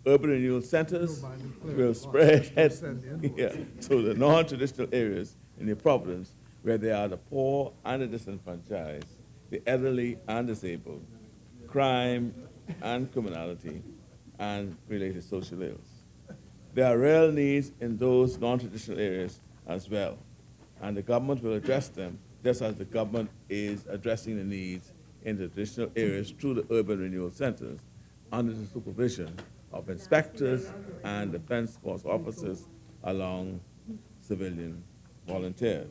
urban renewal centers will spread to the non-traditional areas in the Providence where there are the poor and the disenfranchised, the elderly and disabled, crime and criminality, and related social ills. There are real needs in those non-traditional areas as well, and the government will address them just as the government is addressing the needs in the traditional areas through the urban renewal centers under the supervision of inspectors and defense force officers along civilian volunteers.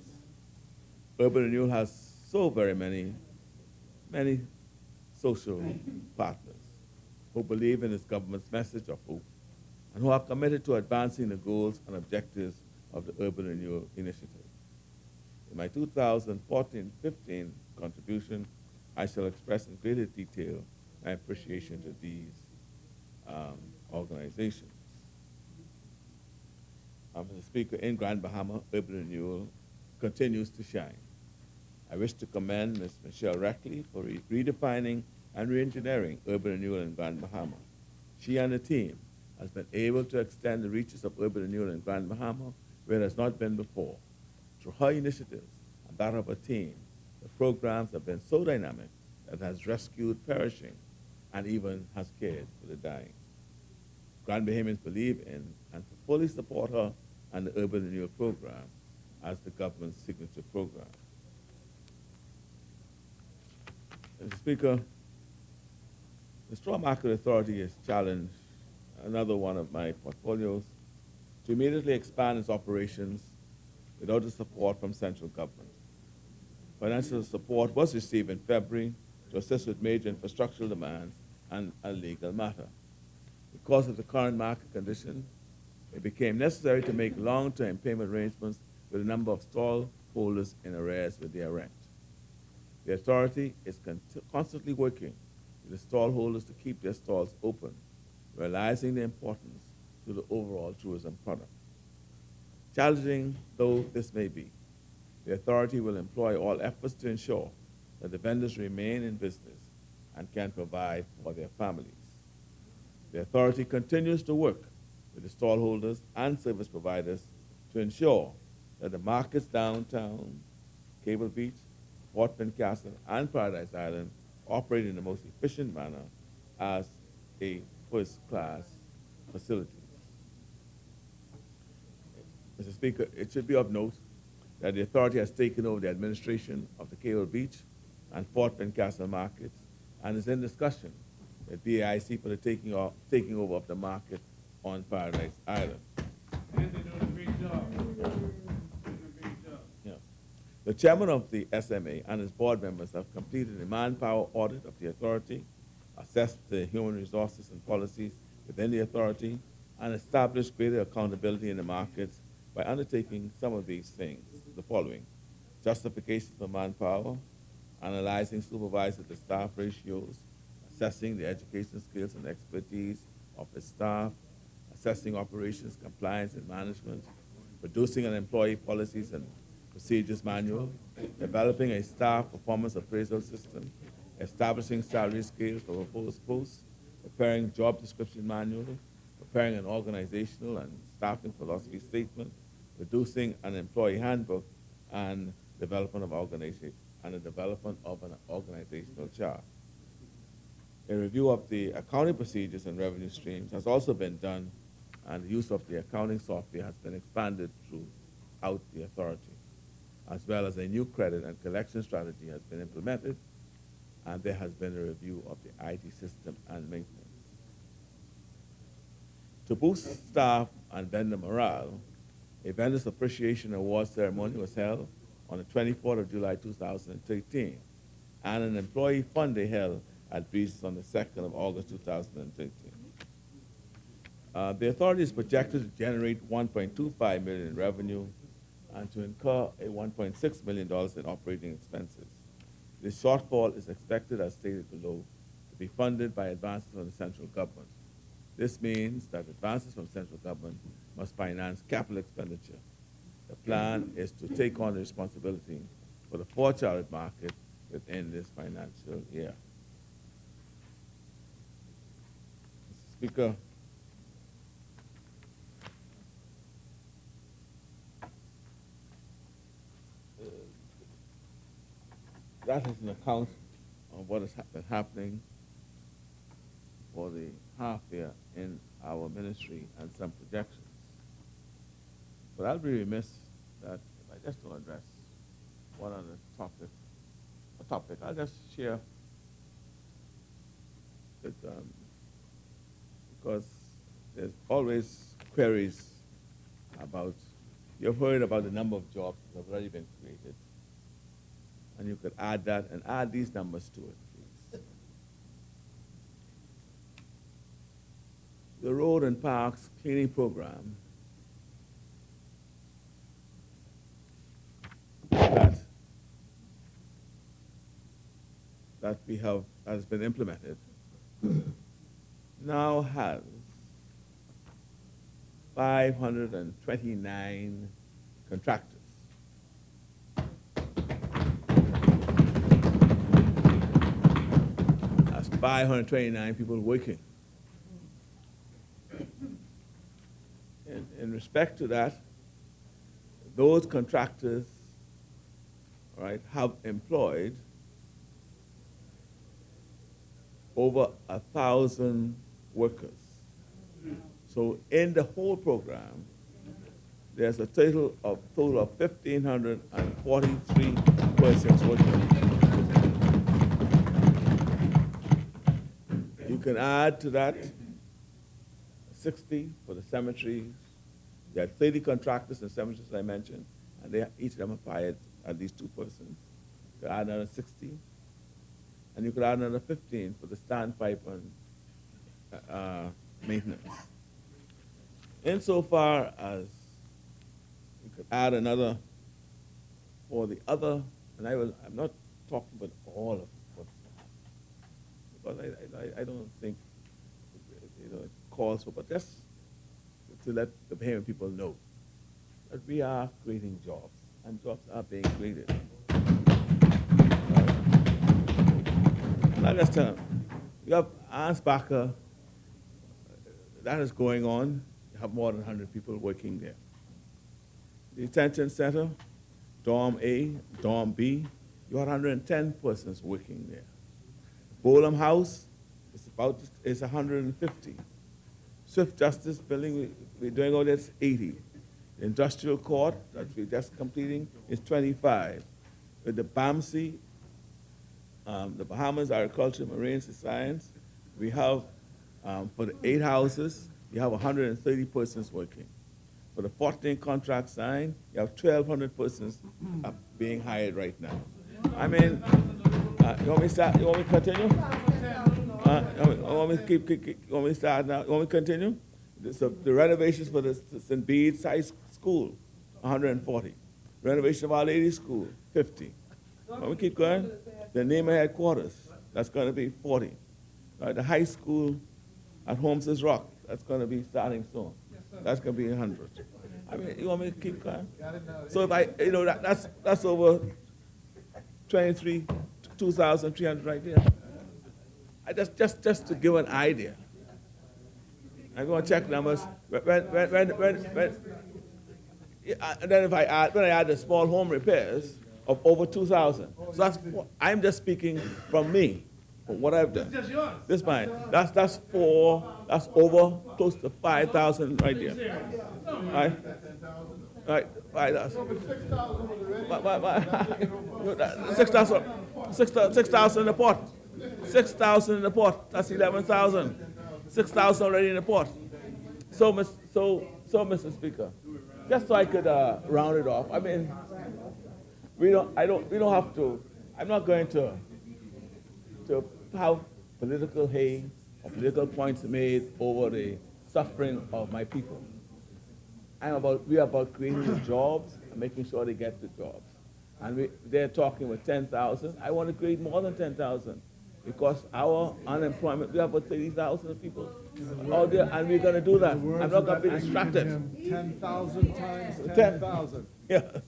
Urban renewal has so very many social partners who believe in this government's message of hope and who are committed to advancing the goals and objectives of the Urban Renewal Initiative. In my 2014-15 contribution, I shall express in greater detail my appreciation to these organizations. Mr. Speaker, in Grand Bahama, urban renewal continues to shine. I wish to commend Ms. Michelle Reckley for redefining and reengineering urban renewal in Grand Bahama. She and the team has been able to extend the reaches of urban renewal in Grand Bahama where it has not been before. Through her initiatives and that of her team, the programs have been so dynamic that it has rescued perishing and even has cared for the dying. Grand Bahamians believe in and fully support her and the Urban Renewal Program as the government's signature program. Mr. Speaker, the Straw Market Authority has challenged another one of my portfolios to immediately expand its operations without the support from central government. Financial support was received in February to assist with major infrastructural demands and a legal matter. Because of the current market condition, it became necessary to make long-term payment arrangements with a number of stall holders in arrears with their rent. The authority is constantly working with the stall holders to keep their stalls open, realizing the importance to the overall tourism product. Challenging though this may be, the authority will employ all efforts to ensure that the vendors remain in business and can provide for their families. The authority continues to work with the stallholders and service providers to ensure that the markets downtown, Cable Beach, Fort Castle, and Paradise Island operate in the most efficient manner as a first-class facility. Mr. Speaker, it should be of note that the authority has taken over the administration of the Cable Beach and Fort Pencastle markets and is in discussion with BAIC for the taking over of the market on Paradise Island. And they're doing a great job. Doing a great job. Yeah. The chairman of the SMA and his board members have completed a manpower audit of the authority, assessed the human resources and policies within the authority, and established greater accountability in the markets by undertaking some of these things, the following: justification for manpower, analyzing supervisor to staff ratios, assessing the education skills and expertise of the staff, assessing operations, compliance, and management, producing an employee policies and procedures manual, developing a staff performance appraisal system, establishing salary scales for proposed posts, preparing job description manual, preparing an organizational and staffing philosophy statement, producing an employee handbook, and development of an organizational chart. A review of the accounting procedures and revenue streams has also been done, and the use of the accounting software has been expanded throughout the authority, as well as a new credit and collection strategy has been implemented, and there has been a review of the IT system and maintenance. To boost staff and vendor morale, a vendors appreciation award ceremony was held on the 24th of July 2013, and an employee fund day held at Breezes on the 2nd of August 2013. The authority is projected to generate $1.25 million in revenue and to incur a $1.6 million in operating expenses. This shortfall is expected, as stated below, to be funded by advances from the central government. This means that advances from central government must finance capital expenditure. The plan is to take on the responsibility for the 4-chartered market within this financial year. Mr. Speaker, that is an account of what has been happening for the half year in our ministry and some projections. But I'll be remiss that if I just don't address one other topic. I'll just share that because there's always queries about, you've heard about the number of jobs that have already been created. And you could add that and add these numbers to it, please. The Road and Parks Cleaning Program that has been implemented now has 529 contractors. That's 529 people working. In respect to that, those contractors, right, have employed over 1,000 workers. So in the whole program, there's a total of 1,543 persons working. You can add to that 60 for the cemeteries. There are 30 contractors in cemeteries, I mentioned, and each of them have hired at least 2 persons. You could add another 60. And you could add another 15 for the standpipe and maintenance. Insofar as you could add another for the other, and I'm not talking about all of what's happening, because I don't think it calls for, but just to let the Bahamian people know that we are creating jobs, and jobs are being created. Now let's tell them, you have Ansbacher, that is going on. You have more than 100 people working there. The detention center, Dorm A, Dorm B, you have 110 persons working there. Bolam House is 150. Swift Justice Building, we're doing all this, 80. The industrial court that we're just completing is 25. With the BAMC, the Bahamas Agriculture, Marine Science, we have, for the 8 houses, you have 130 persons working. For the 14 contracts signed, you have 1,200 persons being hired right now. I mean, you want me to start? You want me to continue? You want me to you want me to start now? You want me to continue? So the renovations for the St. Bede's High School, 140. Renovation of Our Lady School, 50. Want me to keep going? The Neighbor headquarters, that's going to be 40. Right, the high school at Holmes's Rock, that's going to be starting soon. That's going to be 100. I mean, you want me to keep going? So if I, you know, that's over 2,300 right there. I just to give an idea. I'm going to check numbers. And then if I add, when I add the small home repairs of over 2,000. So that's, I'm just speaking from me, from what I've done. Just yours. This mine. That's over close to 5,000 right there. Right? Right, 5,000. 6,000 in the pot. 6,000 in the pot. That's 11,000. 6,000 already in the pot. So, Mr. Speaker, just so I could round it off. I mean, we don't have to. I'm not going to have political hate or political points made over the suffering of my people. We are about creating the jobs and making sure they get the jobs. And they're talking with 10,000. I want to create more than 10,000 because our unemployment, we have about 30,000 people out there, and we're going to do that. I'm not going to be distracted. 10,000 times 10,000. Yeah.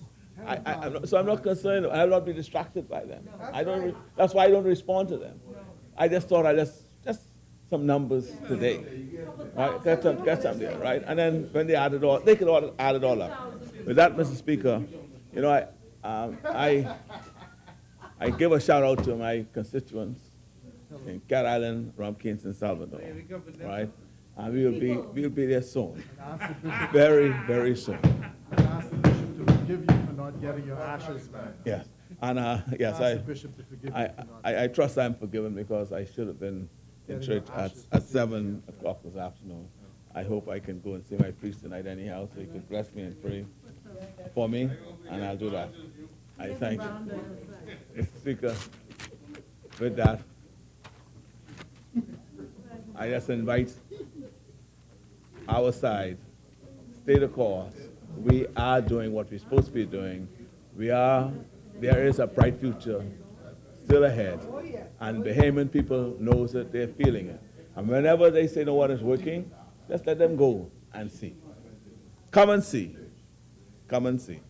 So I'm not concerned. I will not be distracted by them. That's why I don't respond to them. I just thought just some numbers today. Right? Get some there, right? And then when they add it all, they can all add it all up. With that, Mr. Speaker, you know, I give a shout out to my constituents in Cat Island, Rumpkins, and Salvador, right? And we'll be there soon, very, very soon. And ask the bishop to forgive you for not getting your ashes back. Yes, and yes, Ask the bishop to forgive you for not. I trust I'm forgiven because I should have been in church at 7 o'clock this afternoon. I hope I can go and see my priest tonight anyhow, so he could bless me and pray for me, and I'll do that. I thank you. Mr. Speaker, with that, I just invite our side, stay the course. We are doing what we're supposed to be doing. There is a bright future still ahead. And Bahamian people knows it, they're feeling it. And whenever they say no one is working, just let them go and see. Come and see. Come and see.